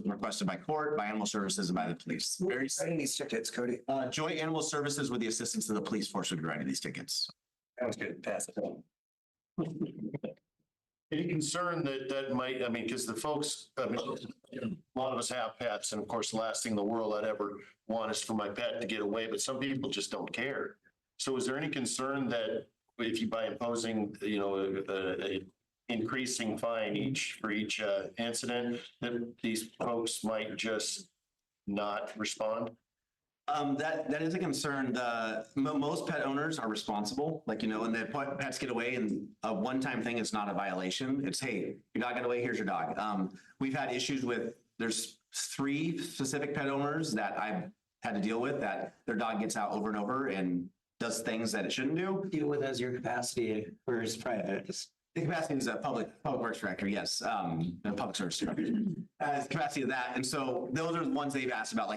Requested by court, by animal services, and by the police. Very writing these tickets, Cody. Joint animal services with the assistance of the police force would be writing these tickets. Sounds good. Pass it. Any concern that might, because the folks, a lot of us have pets, and of course, the last thing in the world I'd ever want is for my pet to get away, but some people just don't care. So is there any concern that if you, by imposing, a increasing fine for each incident, that these folks might just not respond? That is a concern. Most pet owners are responsible, and the pets get away, and a one-time thing is not a violation. It's, hey, your dog got away, here's your dog. We've had issues there's 3 specific pet owners that I've had to deal with that their dog gets out over and over and does things that it shouldn't do. Deal with as your capacity or as private. The capacity is a public works director, yes, a public service director. Capacity of that, and so those are the ones they've asked about.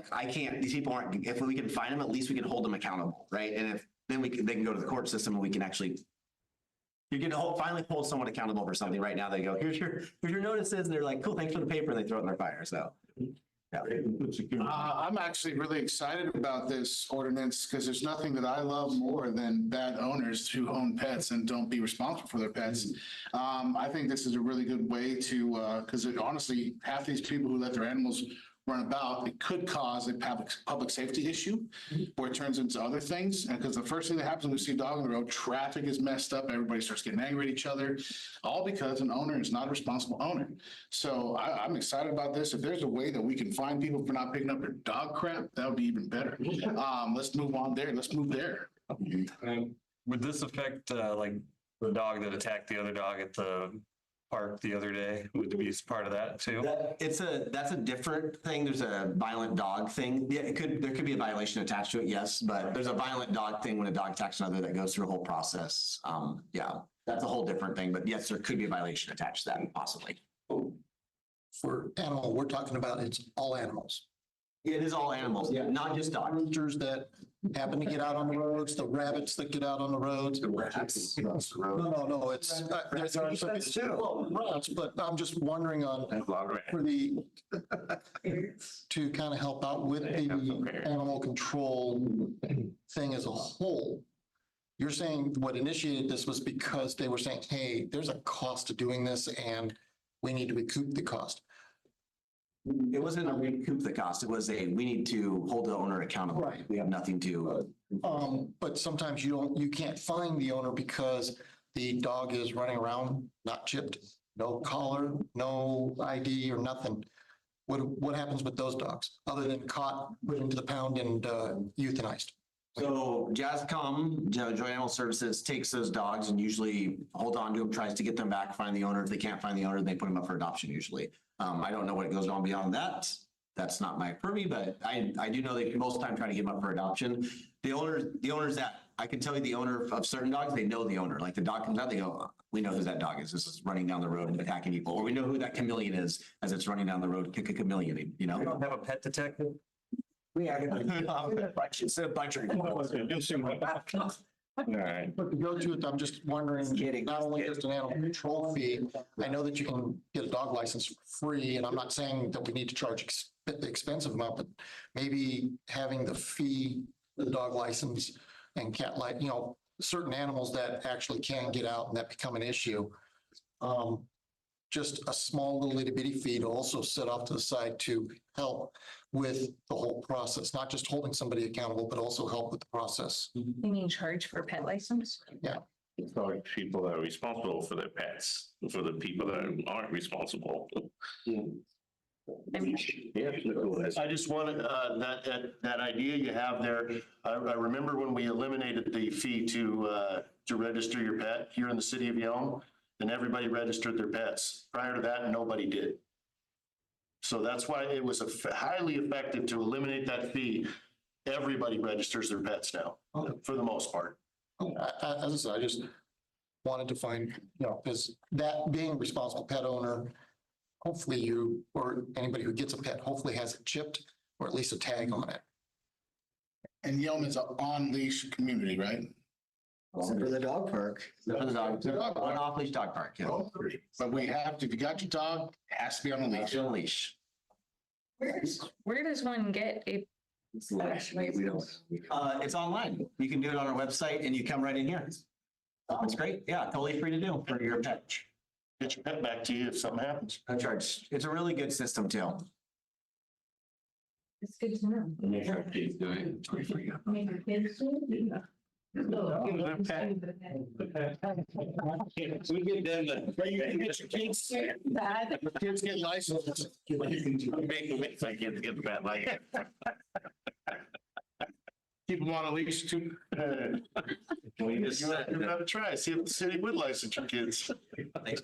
These people aren't. If we can find them, at least we can hold them accountable, right? And if then they can go to the court system, and we can actually. You can finally hold someone accountable for something. Right now, they go, here's your notices, and they're like, cool, thanks for the paper, and they throw it in their fire. So. Yeah. I'm actually really excited about this ordinance because there's nothing that I love more than bad owners who own pets and don't be responsible for their pets. I think this is a really good way to, because honestly, half these people who let their animals run about, it could cause a public safety issue where it turns into other things. And because the first thing that happens when we see a dog on the road, traffic is messed up. Everybody starts getting angry at each other, all because an owner is not a responsible owner. So I'm excited about this. If there's a way that we can find people for not picking up their dog crap, that would be even better. Let's move on there. Let's move there. Would this affect the dog that attacked the other dog at the park the other day? Would it be part of that too? That's a different thing. There's a violent dog thing. Yeah, there could be a violation attached to it, yes, but there's a violent dog thing when a dog attacks another that goes through a whole process. Yeah, that's a whole different thing, but yes, there could be a violation attached to that possibly. For animal, we're talking about it's all animals. It is all animals, yeah, not just dogs. Creatures that happen to get out on the roads, the rabbits that get out on the roads. The rats. No, it's. Rats too. Well, rats, but I'm just wondering to kind of help out with the animal control thing as a whole. You're saying what initiated this was because they were saying, hey, there's a cost to doing this and we need to recoup the cost. It wasn't a recoup the cost. It was we need to hold the owner accountable. Right. We have nothing to. But sometimes you can't find the owner because the dog is running around, not chipped, no collar, no ID or nothing. What happens with those dogs, other than caught, put into the pound and euthanized? So JASCOM, Joint Animal Services, takes those dogs and usually holds on to them, tries to get them back, find the owner. If they can't find the owner, they put them up for adoption usually. I don't know what goes on beyond that. That's not my purview, but I do know they most of the time try to get them up for adoption. The owners that, I can tell you the owner of certain dogs, they know the owner. Like the dog comes out, they go, we know who that dog is. This is running down the road and attacking people. Or we know who that chameleon is as it's running down the road, kick a chameleon, you know? We don't have a pet detective. It's a bunch of. All right. But to go to it, I'm just wondering, not only just an animal control fee, I know that you can get a dog license for free, and I'm not saying that we need to charge the expensive amount, but maybe having the fee, the dog license and cat certain animals that actually can get out and that become an issue. Just a small little itty bitty fee to also set off to the side to help with the whole process, not just holding somebody accountable, but also help with the process. You mean charge for pet license? So people that are responsible for their pets, for the people that aren't responsible. I mean, Yeah. I just wanted, that idea you have there. I remember when we eliminated the fee to register your pet here in the city of Yelm, and everybody registered their pets. Prior to that, nobody did. So that's why it was highly effective to eliminate that fee. Everybody registers their pets now, for the most part. As I said, I just wanted to find, because that being a responsible pet owner, hopefully you, or anybody who gets a pet, hopefully has it chipped or at least a tag on it. And Yelm is an on-leash community, right? For the dog park. For the dog, an off-leash dog park, yeah. But we have to, if you got your dog, it has to be on a leash. On a leash. where does one get a It's online. You can do it on our website and you come right in here. It's great. Yeah, totally free to do for your pet. Get your pet back to you if something happens. No charge. It's a really good system too. It's good to know. Make our kids do it. Make your kids do it? We get them Get your kids, That, kids get licensed. make my kids get that like. Keep them on a leash too. We just You have to try, see if the city would license your kids. Thanks.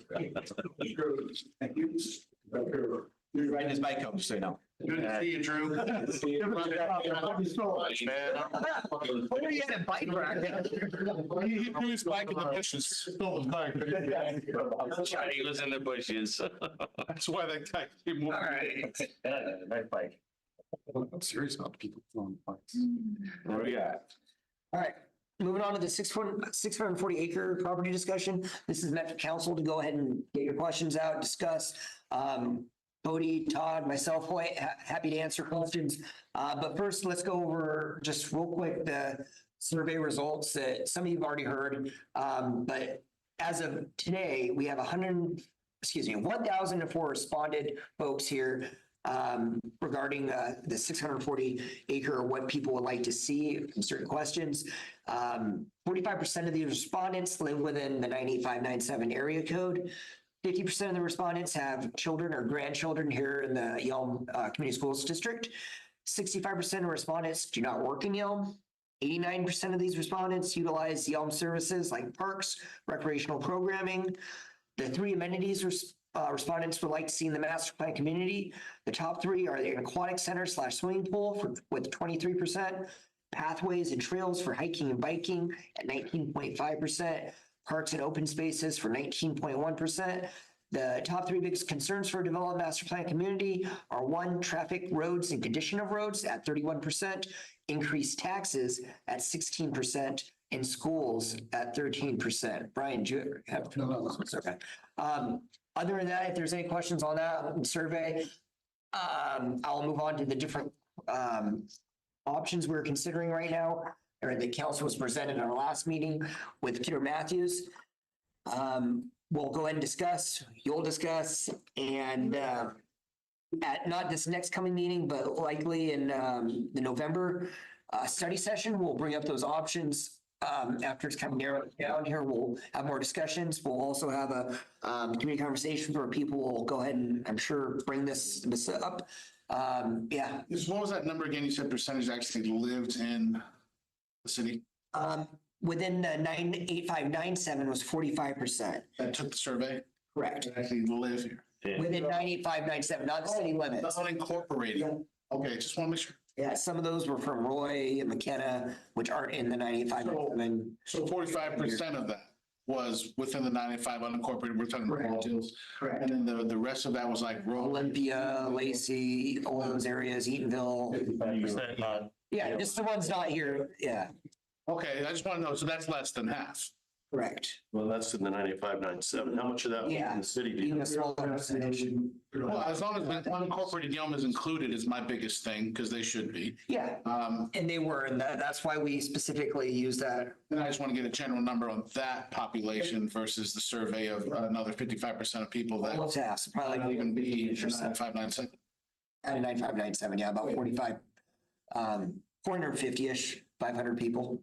You're riding his bike home, so you know. Good to see you, Drew. Where are you at bike rack? He threw his bike in the bushes. Stole his bike. He was in the bushes. That's why that guy came over. All right. Nice bike. I'm serious about the people throwing bikes. What do we got? All right, moving on to the 640 acre property discussion. This is meant for council to go ahead and get your questions out, discuss. Bodie, Todd, myself, Hoyt, happy to answer questions. But first, let's go over just real quick the survey results that some of you've already heard. But as of today, we have 1,004 responded folks here regarding the 640 acre, what people would like to see from certain questions. 45% of these respondents live within the 98597 area code. 50% of the respondents have children or grandchildren here in the Yelm Community Schools District. 65% of respondents do not work in Yelm. 89% of these respondents utilize Yelm services like parks, recreational programming. The three amenities respondents would like to see in the master plan community. The top three are the aquatic center / swimming pool with 23%, pathways and trails for hiking and biking at 19.5%, parks and open spaces for 19.1%. The top three biggest concerns for a developed master plan community are 1, traffic, roads, and condition of roads at 31%, increased taxes at 16%, and schools at 13%. Brian, do you have? No. Okay. Other than that, if there's any questions on that survey, I'll move on to the different options we're considering right now. or the council was presented in our last meeting with Peter Matthews. We'll go ahead and discuss, you'll discuss, and at not this next coming meeting, but likely in the November study session, we'll bring up those options. After it's kind of narrowed down here, we'll have more discussions. We'll also have a community conversation where people will go ahead and, I'm sure, bring this up. Yeah. What was that number again? You said percentage actually lived in the city? Within 98597 was 45%. That took the survey? Correct. Actually live here. Within 98597, not the city limits. That's unincorporated. Okay, just want to make sure. Yeah, some of those were from Roy and McKenna, which aren't in the 98597. So 45% of that was within the 95 unincorporated. We're talking about details. Correct. And then the rest of that was like Olympia, Lacey, all those areas, Eatonville. 55% not. Yeah, just the ones not here. Yeah, Okay, I just want to know. So that's less than half. correct. Well, that's in the 95, 97. How much of that was in the city? do you Even know? a smaller percentage. Well, as long as the unincorporated Yelm is included is my biggest thing, because they should be. Yeah, and they were, and that's why we specifically use that. And I just want to get a general number on that population versus the survey of another 55% of people that Almost half, so probably not like even be 9597. at a 9597, yeah, about 45, 450-ish, 500 people.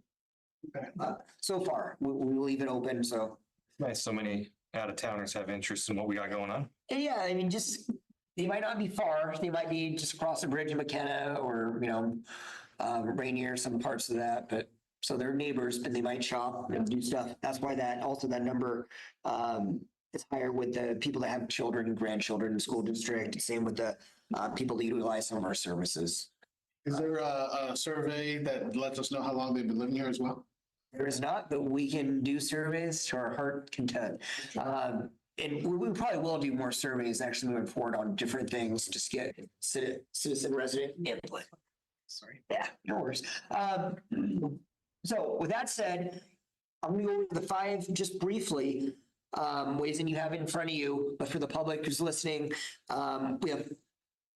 So far, we'll leave it open, so. Nice, so many out of towners have interest in what we got going on. And yeah, I mean, just, they might not be far, they might be just across the bridge in McKenna or, Rainier, some parts of that, but, so they're neighbors, but they might shop and do stuff. That's why that number, is higher with the people that have children and grandchildren in the school district, same with the, people that utilize some of our services. Is there a survey that lets us know how long they've been living here as well? There is not, but we can do surveys to our heart content. And we probably will do more surveys actually moving forward on different things, just get citizen resident input. Sorry. Yeah, no worries. So with that said, I'm gonna go over the 5 just briefly, ways, and you have it in front of you, but for the public who's listening, we have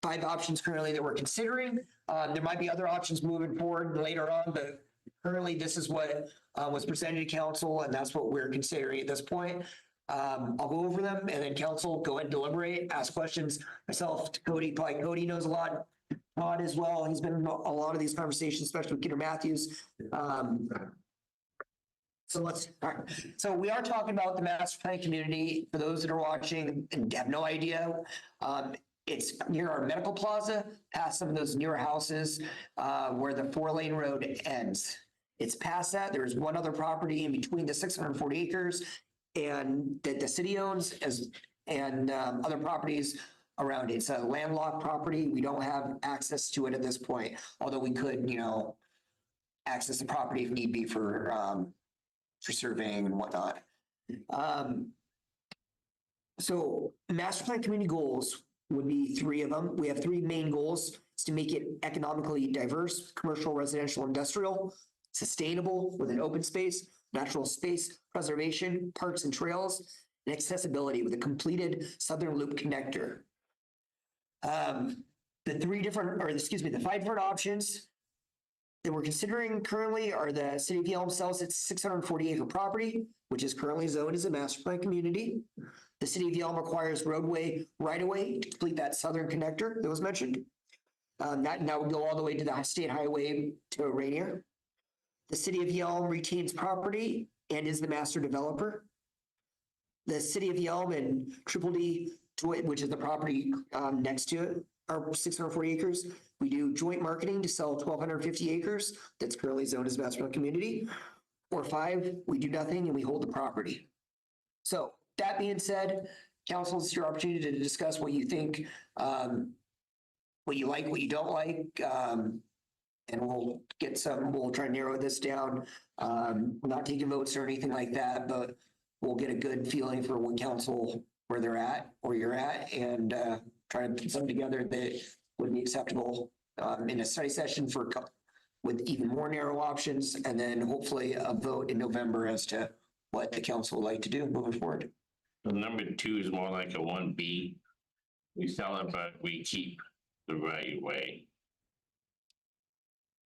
5 options currently that we're considering. There might be other options moving forward later on, but currently this is what was presented to council, and that's what we're considering at this point. I'll go over them, and then council go ahead and deliberate, ask questions. Myself, to Cody, probably Cody knows a lot. Todd as well. He's been in a lot of these conversations, especially with Peter Matthews. So so we are talking about the master plan community. For those that are watching and have no idea, it's near our medical plaza, past some of those newer houses, where the 4-lane road ends. It's past that. There's one other property in between the 640 acres and that the city owns and other properties around it. It's a landlocked property. We don't have access to it at this point, although we could, access the property if need be for surveying and whatnot. So master plan community goals would be 3 of them. We have 3 main goals. It's to make it economically diverse, commercial, residential, industrial, sustainable with an open space, natural space preservation, parks and trails, and accessibility with a completed southern loop connector. The 5 different options that we're considering currently are the city of Yelm sells its 640 acre property, which is currently zoned as a master plan community. The city of Yelm requires roadway right-of-way to complete that southern connector that was mentioned. That would go all the way to the state highway to Rainier. The city of Yelm retains property and is the master developer. The city of Yelm and Triple D, which is the property next to it, are 640 acres. We do joint marketing to sell 1,250 acres that's currently zoned as master plan community. Or 5, we do nothing and we hold the property. So that being said, council, it's your opportunity to discuss what you think, what you like, what you don't like, and we'll try to narrow this down. We're not taking votes or anything like that, but we'll get a good feeling for what council, where they're at, where you're at, and try to put something together that would be acceptable in a study session with even more narrow options, and then hopefully a vote in November as to what the council would like to do moving forward. The number 2 is more like a 1B. We sell it, but we keep the right way.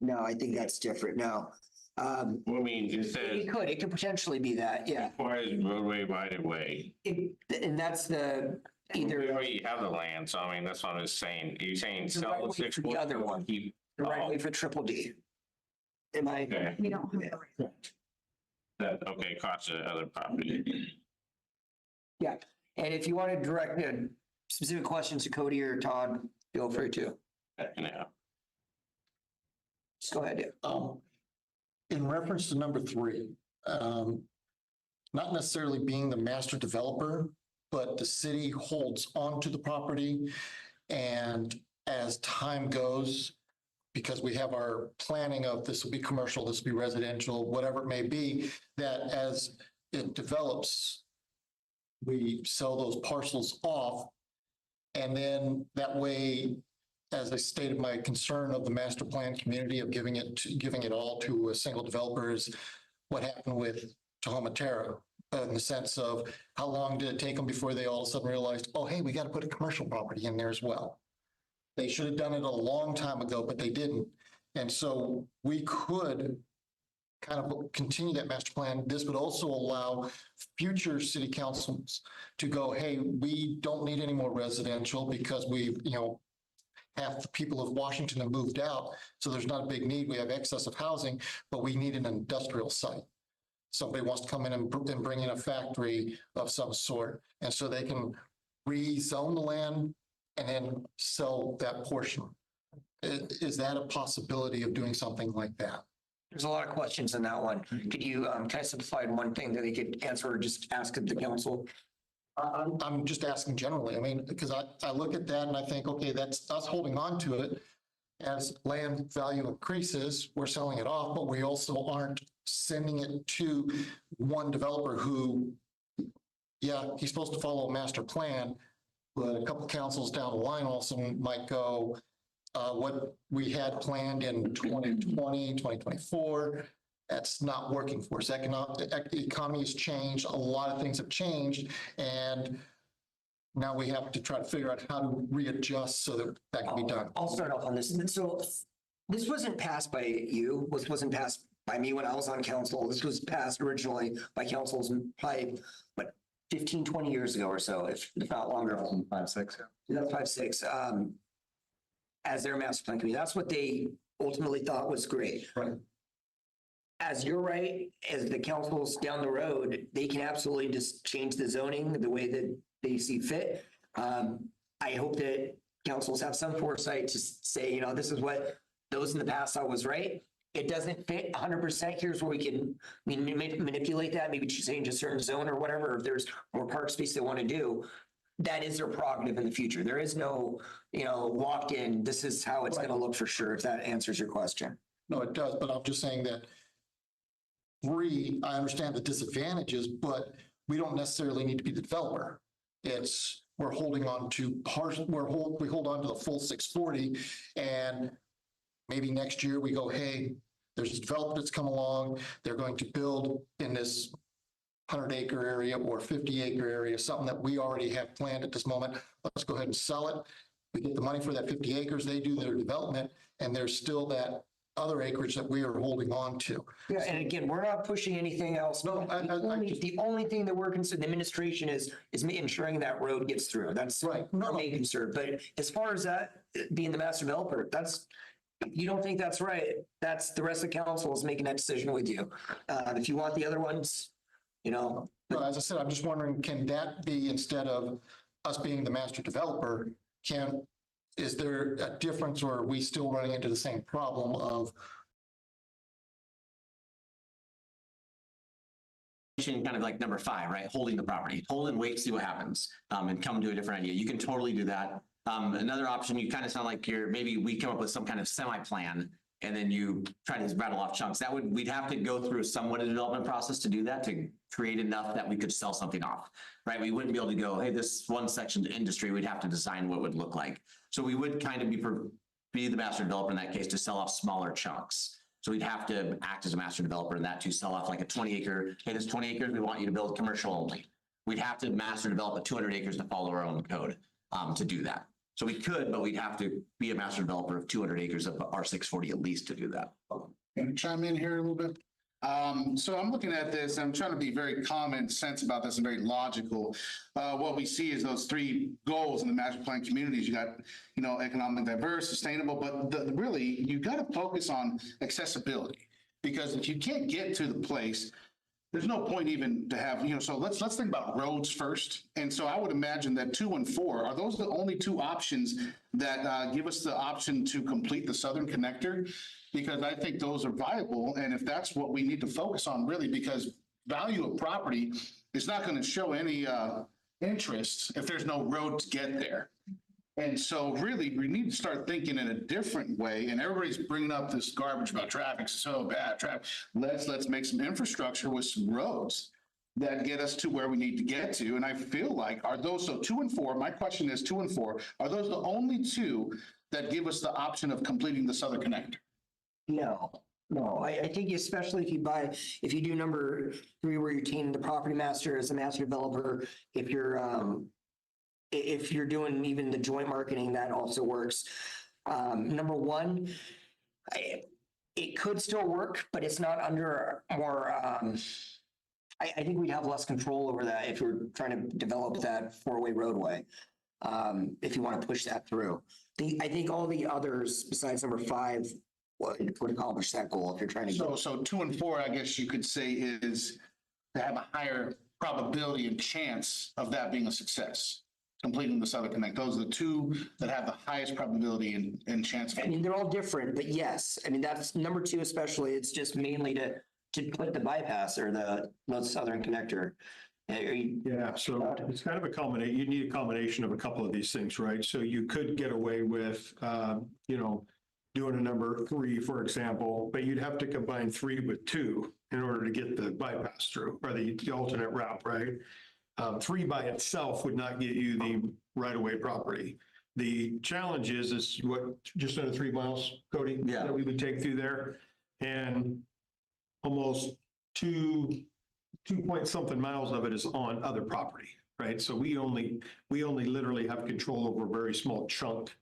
No, I think that's different. No, I mean, it says It could potentially be that, yeah. requires roadway right of way. And that's the We either already have the land, so I mean, that's what I was saying. You're saying The right sell way the six for the foot, other one. keep. the right oh, way for triple D. Am I? Okay, We don't have the right. that, okay, cost the other property. Yeah, and if you want to direct specific questions to Cody or Todd, feel free to. Yeah. Just go ahead, yeah. In reference to number 3, not necessarily being the master developer, but the city holds onto the property. And as time goes, because we have our planning of this will be commercial, this will be residential, whatever it may be, that as it develops, we sell those parcels off. And then that way, as I stated, my concern of the master plan community of giving it all to a single developer is what happened with Tahoma Terra, in the sense of how long did it take them before they all of a sudden realized, oh, hey, we got to put a commercial property in there as well. They should have done it a long time ago, but they didn't. And so we could kind of continue that master plan. This would also allow future city councils to go, hey, we don't need any more residential because we've, half the people of Washington have moved out. So there's not a big need. We have excess of housing, but we need an industrial site. Somebody wants to come in and bring in a factory of some sort. And so they can rezone the land and then sell that portion. Is that a possibility of doing something like that? There's a lot of questions in that one. Could you kind of simplify one thing that they could answer or just ask of the council? I'm just asking generally. I mean, because I look at that and I think, okay, that's us holding on to it. As land value increases, we're selling it off, but we also aren't sending it to one developer who, yeah, he's supposed to follow a master plan, but a couple councils down the line also might go, what we had planned in 2020, 2024, that's not working for us. The economy has changed. A lot of things have changed. And now we have to try to figure out how to readjust so that that can be done. I'll start off on this. So this wasn't passed by you, wasn't passed by me when I was on council. This was passed originally by councils probably, 15, 20 years ago or so, if not longer. 5-6. That's 5-6. As their master plan committee, that's what they ultimately thought was great. Right. As you're right, as the councils down the road, they can absolutely just change the zoning the way that they see fit. I hope that councils have some foresight to say, this is what those in the past thought was right. It doesn't fit 100%. Here's where we can manipulate that, maybe change a certain zone or whatever. If there's more park space they want to do, that is their prerogative in the future. There is no, locked in, this is how it's going to look for sure, if that answers your question. No, it does, but I'm just saying that 3, I understand the disadvantages, but we don't necessarily need to be the developer. We're holding on to we hold on to the full 640, and maybe next year we go, hey, there's a developer that's come along. They're going to build in this 100-acre area or 50-acre area, something that we already have planned at this moment. Let's go ahead and sell it. We get the money for that 50 acres. They do their development, and there's still that other acreage that we are holding on to. Yeah, and again, we're not pushing anything else. No, the only thing that we're concerned, the administration is ensuring that road gets through. That's right. Our main concern. But as far as that being the master developer, you don't think that's right. That's the rest of the council is making that decision with you. If you want the other ones, Well, as I said, I'm just wondering, can that be, instead of us being the master developer, is there a difference, or are we still running into the same problem of? Kind of like number 5, right? Holding the property, hold and wait, see what happens, and come to a different idea. You can totally do that. Another option, you kind of sound like maybe we come up with some kind of semi-plan and then you try to rattle off chunks. We'd have to go through somewhat of a development process to do that, to create enough that we could sell something off, right? We wouldn't be able to go, hey, this one section to industry, we'd have to design what it would look like. So we would kind of be the master developer in that case to sell off smaller chunks. So we'd have to act as a master developer in that to sell off like a 20 acre, hey, this 20 acres, we want you to build commercial only. We'd have to master develop a 200 acres to follow our own code to do that. So we could, but we'd have to be a master developer of 200 acres of R640 at least to do that. Can I chime in here a little bit? So I'm looking at this, I'm trying to be very common sense about this and very logical. What we see is those three goals in the master plan communities. You got, economic diverse, sustainable, but really you got to focus on accessibility, because if you can't get to the place, there's no point even to have, so let's think about roads first. And so I would imagine that 2 and 4, are those the only two options that give us the option to complete the southern connector? Because I think those are viable. And if that's what we need to focus on, really, because value of property is not going to show any interest if there's no road to get there. And so really, we need to start thinking in a different way. And everybody's bringing up this garbage about traffic, so bad, traffic. Let's make some infrastructure with some roads that get us to where we need to get to. And I feel like, are those, so 2 and 4, my question is 2 and 4, are those the only two that give us the option of completing the southern connector? No, I think especially if you do number 3, where you're taking the property master as a master developer, if you're doing even the joint marketing, that also works. Number 1, it could still work, but it's not under more, I think we'd have less control over that if we're trying to develop that 4-way roadway. If you want to push that through. I think all the others besides number 5 would accomplish that goal if you're trying to. So 2 and 4, I guess you could say, is to have a higher probability and chance of that being a success, completing the southern connect. Those are the two that have the highest probability and chance. I mean, they're all different, but yes, I mean, that's number 2 especially. It's just mainly to put the bypass or the southern connector. Yeah, so it's kind of a combination. You need a combination of a couple of these things, right? So you could get away with, doing a number 3, for example, but you'd have to combine 3 with 2 in order to get the bypass through, or the alternate route, right? 3 by itself would not get you the right-of-way property. The challenge is what, just under 3 miles, Cody? Yeah. That we would take through there, and almost 2 point something miles of it is on other property, right? So we only literally have control over a very small chunk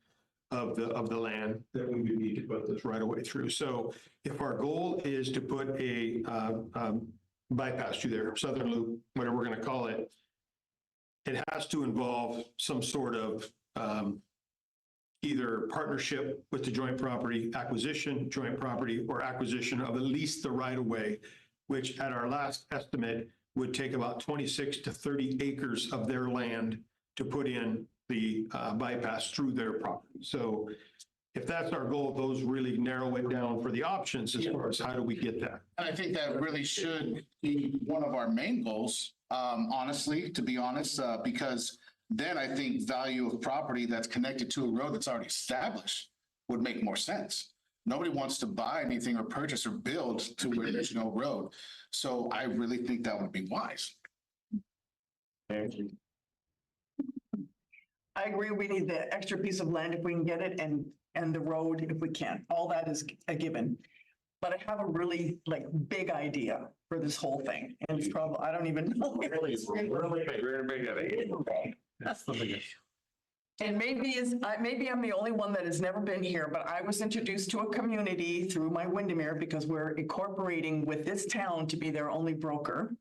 of the land that we would need to put this right away through. So if our goal is to put a bypass through there, southern loop, whatever we're going to call it, it has to involve some sort of either partnership with the joint property acquisition, joint property, or acquisition of at least the right of way, which at our last estimate would take about 26 to 30 acres of their land to put in the bypass through their property. So if that's our goal, those really narrow it down for the options as far as how do we get that. And I think that really should be one of our main goals, honestly, to be honest, because then I think value of property that's connected to a road that's already established would make more sense. Nobody wants to buy anything or purchase or build to where there's no road. So I really think that would be wise. Thank you. I agree, we need the extra piece of land if we can get it, and the road if we can. All that is a given. But I have a really big idea for this whole thing, and it's probably, I don't even know. Really big idea. That's the biggest. And maybe I'm the only one that has never been here, but I was introduced to a community through my Windermere because we're incorporating with this town to be their only broker.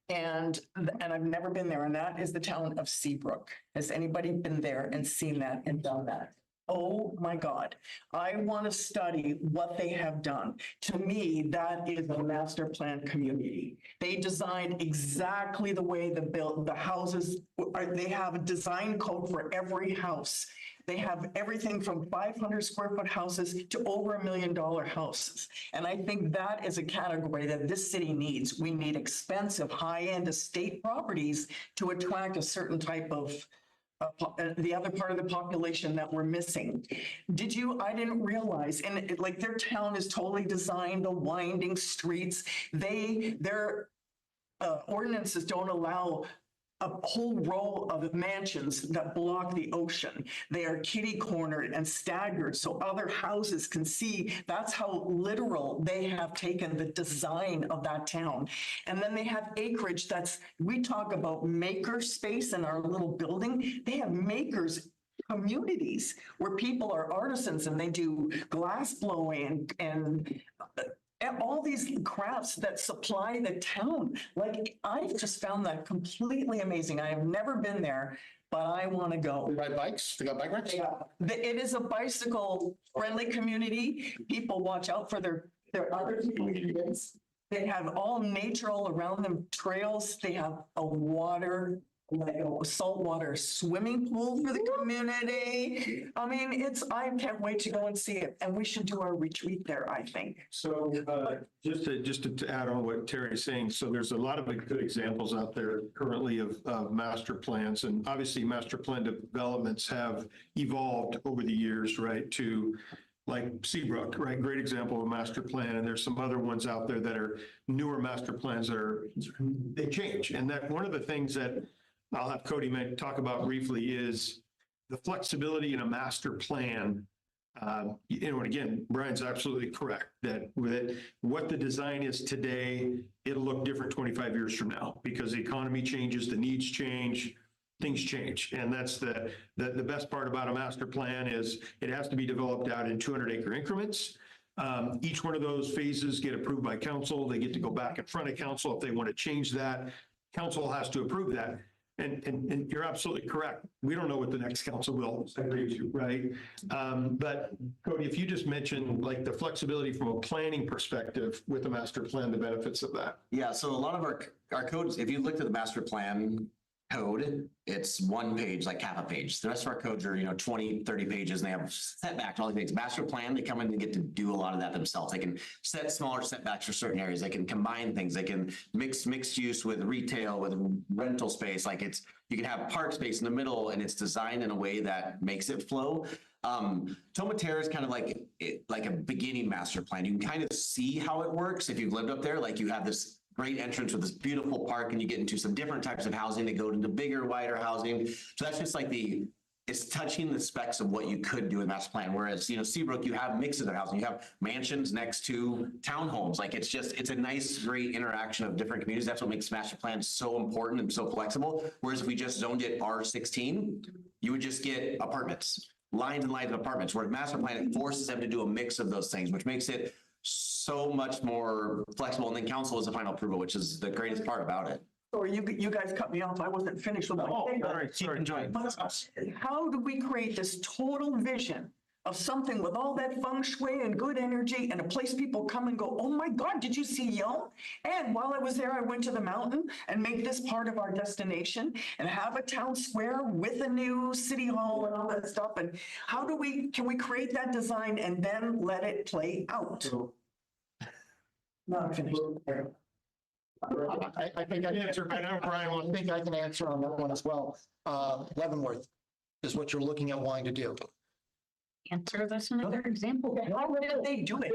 And I've never been there, and that is the town of Seabrook. Has anybody been there and seen that and done that? Oh my God. I want to study what they have done. To me, that is a master plan community. They designed exactly the way the houses are. They have a design code for every house. They have everything from 500 square foot houses to over $1 million houses. And I think that is a category that this city needs. We need expensive, high-end estate properties to attract a certain type of the other part of the population that we're missing. I didn't realize, and their town is totally designed, the winding streets. Their ordinances don't allow a whole row of mansions that block the ocean. They are kitty cornered and staggered so other houses can see. That's how literal they have taken the design of that town. And then they have acreage we talk about maker space in our little building. They have makers communities where people are artisans and they do glass blowing and all these crafts that supply the town. Like, I've just found that completely amazing. I have never been there, but I want to go. They ride bikes, they got bike racks? It is a bicycle friendly community. People watch out for their other communities. They have all natural around them trails. They have a water, like a saltwater swimming pool for the community. I mean, I can't wait to go and see it. And we should do our retreat there, I think. So just to add on what Terry's saying, so there's a lot of good examples out there currently of master plans. And obviously master plan developments have evolved over the years, right, to like Seabrook, right? Great example of a master plan. And there's some other ones out there that are newer master plans that they change. And that one of the things that I'll have Cody talk about briefly is the flexibility in a master plan. And again, Brian's absolutely correct that with what the design is today, it'll look different 25 years from now because the economy changes, the needs change, things change. And that's the best part about a master plan is it has to be developed out in 200-acre increments. Each one of those phases get approved by council. They get to go back in front of council if they want to change that. Council has to approve that. And you're absolutely correct. We don't know what the next council will agree with you, right? But Cody, if you just mentioned like the flexibility from a planning perspective with the master plan, the benefits of that. Yeah, so a lot of our codes, if you looked at the master plan code, it's one page, like half a page. The rest of our codes are, 20, 30 pages, and they have setback and all these things. Master plan, they come in and get to do a lot of that themselves. They can set smaller setbacks for certain areas. They can combine things. They can mixed use with retail, with rental space. Like you can have park space in the middle, and it's designed in a way that makes it flow. Tomaterra is kind of like a beginning master plan. You can kind of see how it works if you've lived up there. Like you have this great entrance with this beautiful park, and you get into some different types of housing. They go into bigger, wider housing. So that's just like it's touching the specs of what you could do with master plan. Whereas, Seabrook, you have mixes of housing. You have mansions next to townhomes. Like it's a nice, great interaction of different communities. That's what makes master plan so important and so flexible. Whereas if we just zoned it R16, you would just get apartments, lines and lines of apartments. Where master plan, it forces them to do a mix of those things, which makes it so much more flexible. And then council is the final approval, which is the greatest part about it. Or you guys cut me off. I wasn't finished with my thing. Sorry. How do we create this total vision of something with all that feng shui and good energy and a place people come and go, oh my God, did you see Yelm? And while I was there, I went to the mountain and make this part of our destination and have a town square with a new city hall and all that stuff. And can we create that design and then let it play out? No, I'm finished. I think I can answer. I think I can answer on that one as well. Leavenworth is what you're looking at wanting to do. Answer this another example. How did they do it?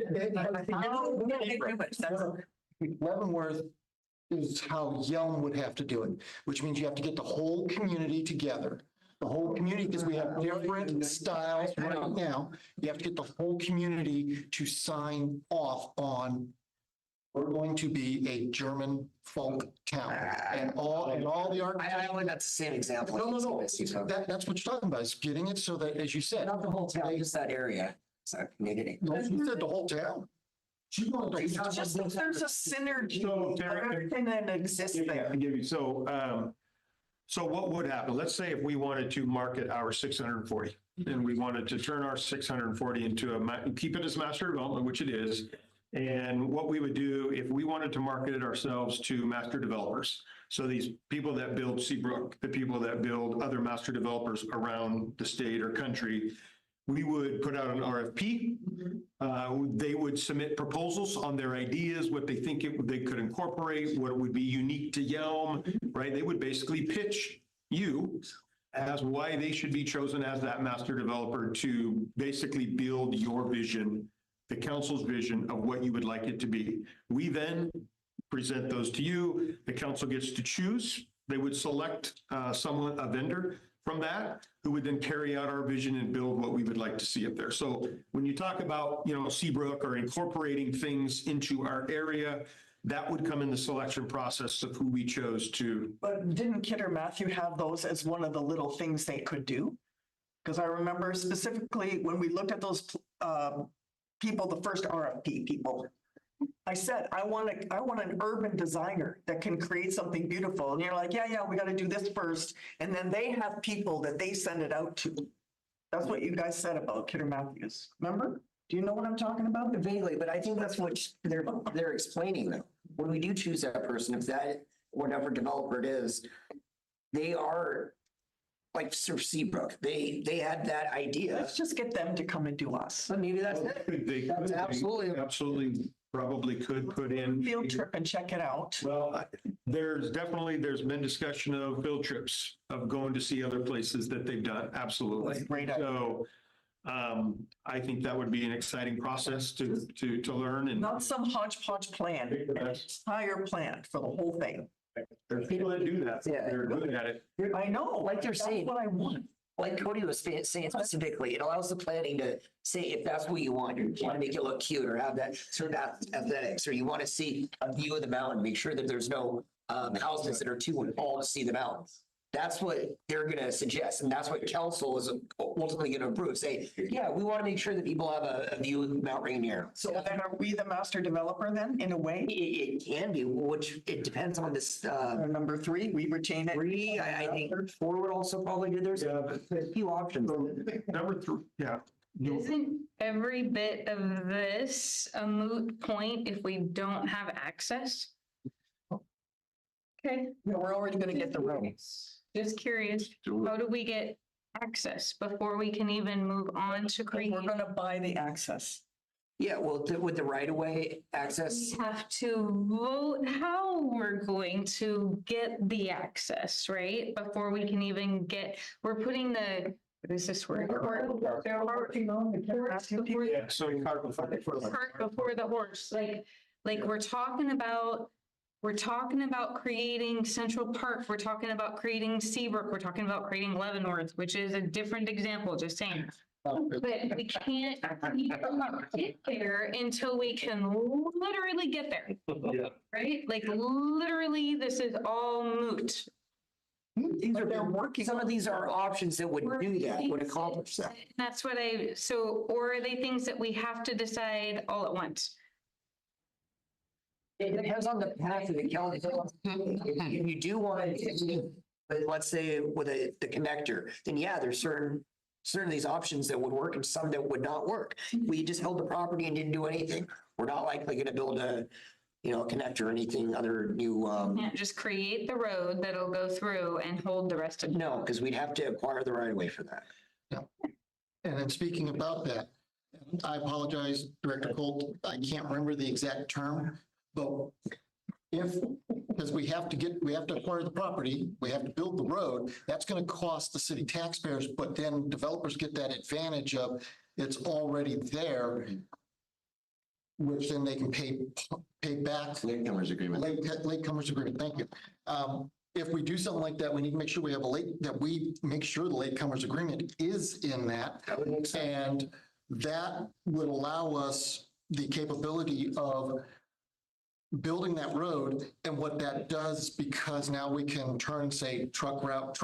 Leavenworth is how Yelm would have to do it, which means you have to get the whole community together. The whole community, because we have different styles right now. You have to get the whole community to sign off on we're going to be a German folk town and all the art. I only got the same example. No. That's what you're talking about, is getting it so that, as you said. Not the whole town, just that area. It's a community. No, you said the whole town. Just if there's a synergy of everything that exists there. I give you, so what would happen? Let's say if we wanted to market our 640 and we wanted to turn our 640 into keep it as master development, which it is. And what we would do if we wanted to market it ourselves to master developers. So these people that build Seabrook, the people that build other master developers around the state or country, we would put out an RFP. They would submit proposals on their ideas, what they think they could incorporate, what would be unique to Yelm, right? They would basically pitch you as why they should be chosen as that master developer to basically build your vision, the council's vision of what you would like it to be. We then present those to you. The council gets to choose. They would select a vendor from that who would then carry out our vision and build what we would like to see up there. So when you talk about, Seabrook or incorporating things into our area, that would come in the selection process of who we chose to. But didn't Kidder Matthew have those as one of the little things they could do? Because I remember specifically when we looked at those people, the first RFP people, I said, I want an urban designer that can create something beautiful. And you're like, yeah, we got to do this first. And then they have people that they send it out to. That's what you guys said about Kidder Matthews. Remember? Do you know what I'm talking about? Vaguely, but I think that's what they're explaining though. When we do choose that person, if that, whatever developer it is, they are like Sir Seabrook. They had that idea. Let's just get them to come and do us. So maybe that's it. They That's absolutely probably could put in. Field trip and check it out. Well, there's been discussion of field trips, of going to see other places that they've done. Absolutely. Great idea. So I think that would be an exciting process to learn and. Not some hodgepodge plan, an entire plan for the whole thing. There's people that do that. Yeah. They're good at it. I know. Like they're saying. That's what I want. Like Cody was saying specifically, it allows the planning to say if that's what you want to make it look cute or have that sort of athletics, or you want to see a view of the mountain, make sure that there's no houses that are too tall to see the mountain. That's what they're going to suggest. And that's what council is ultimately going to approve. Say, yeah, we want to make sure that people have a view of Mount Rainier. So then are we the master developer then, in a way? It can be, which it depends on this. Number 3, we retain it. 3, I think 4 would also probably do. There's a few options. Number 3, yeah. Isn't every bit of this a moot point if we don't have access? Okay. No, we're already going to get the road. Just curious, how do we get access before we can even move on to create? We're going to buy the access. Yeah, well, with the right of way access. We have to vote how we're going to get the access, right? Before we can even we're putting the, what is this word? They're working on the Yeah, so cart before the horse, like we're talking about creating Central Park, we're talking about creating Seabrook, we're talking about creating Leavenworth, which is a different example, just saying. But we can't get there until we can literally get there. Yeah. Right? Like literally, this is all moot. Some of these are options that would do that, would accomplish that. That's what or are they things that we have to decide all at once? It depends on the path of the council. If you do want to, let's say with the connector, then yeah, there's certain of these options that would work and some that would not work. We just held the property and didn't do anything. We're not likely going to build a connector or anything other new. Can't just create the road that'll go through and hold the rest of it. No, because we'd have to acquire the right of way for that. And then speaking about that, I apologize, Director Colt, I can't remember the exact term, but because we have to acquire the property, we have to build the road, that's going to cost the city taxpayers, but then developers get that advantage of it's already there, which then they can pay back. Latecomers agreement. Latecomers agreement, thank you. If we do something like that, we need to make sure we have the latecomers agreement is in that. And that would allow us the capability of building that road. And what that does, because now we can turn and say truck route,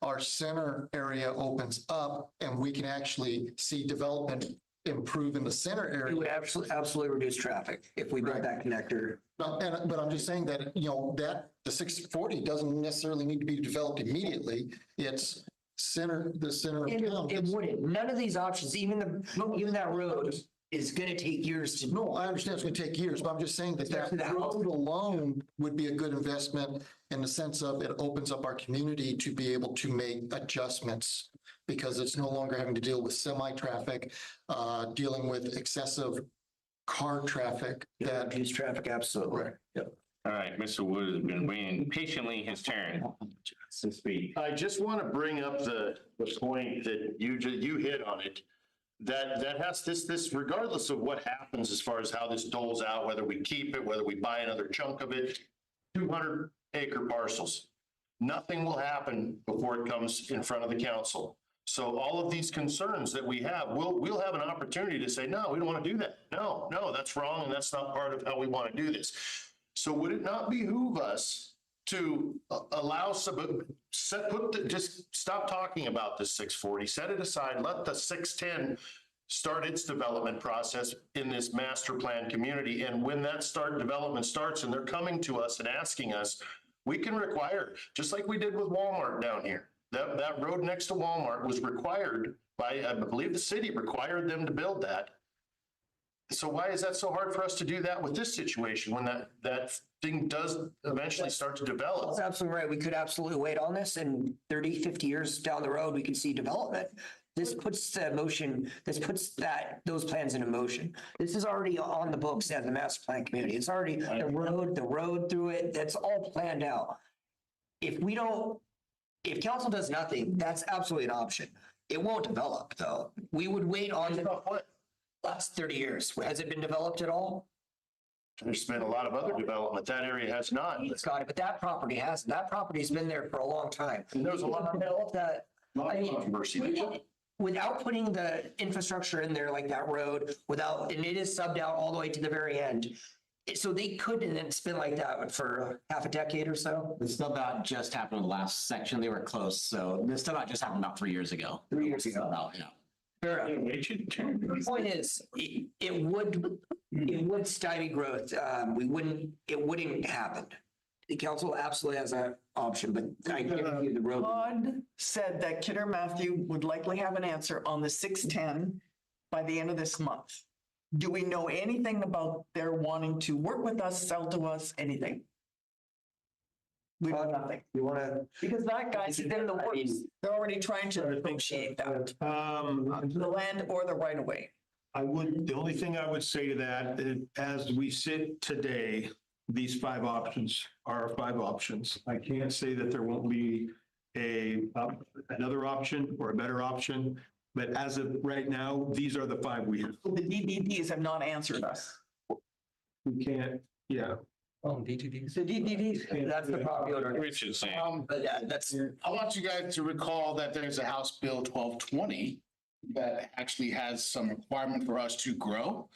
our center area opens up and we can actually see development improve in the center area. It would absolutely reduce traffic if we built that connector. But I'm just saying that, the 640 doesn't necessarily need to be developed immediately. It's the center of town. It wouldn't. None of these options, even that road is going to take years to. No, I understand it's going to take years, but I'm just saying that road alone would be a good investment in the sense of it opens up our community to be able to make adjustments because it's no longer having to deal with semi-traffic, dealing with excessive car traffic. Use traffic, absolutely. Right. Yep. All right, Mr. Wood has been waiting patiently his turn to speak. I just want to bring up the point that you hit on it. That has this regardless of what happens as far as how this doles out, whether we keep it, whether we buy another chunk of it, 200-acre parcels. Nothing will happen before it comes in front of the council. So all of these concerns that we have, we'll have an opportunity to say, no, we don't want to do that. No, that's wrong. And that's not part of how we want to do this. So would it not behoove us to allow just stop talking about the 640, set it aside, let the 610 start its development process in this master plan community. And when that development starts and they're coming to us and asking us, we can require, just like we did with Walmart down here. That road next to Walmart was required by, I believe the city required them to build that. So why is that so hard for us to do that with this situation when that thing does eventually start to develop? That's absolutely right. We could absolutely wait on this, and 30, 50 years down the road, we can see development. This puts those plans into motion. This is already on the books as a master plan community. It's already the road through it, that's all planned out. If council does nothing, that's absolutely an option. It won't develop though. We would wait on the last 30 years. Has it been developed at all? There's been a lot of other development. That area has not. It's got it, but that property hasn't. That property's been there for a long time. And there's a lot of that. I mean, controversy. without putting the infrastructure in there like that road, and it is subbed out all the way to the very end. So they could, and it's been like that for half a decade or so. The stub out just happened in the last section. They were close. So the stub out just happened about 3 years ago. 3 years ago. Stub out, yeah. Fair enough. The point is, it would stymie growth. It wouldn't happen. The council absolutely has that option, but I guarantee you the road. Todd said that Kidder Matthew would likely have an answer on the 610 by the end of this month. Do we know anything about their wanting to work with us, sell to us, anything? We know nothing. You want to? Because that guy's in the works. They're already trying to negotiate that. The land or the right of way. The only thing I would say to that, as we sit today, these 5 options are 5 options. I can't say that there won't be another option or a better option, but as of right now, these are the 5 we have. The DDDs have not answered us. We can't, yeah. DDDs. The DDDs, that's the property owner. Which is saying. But yeah, that's. I want you guys to recall that there's a House Bill 1220 that actually has some requirement for us to grow.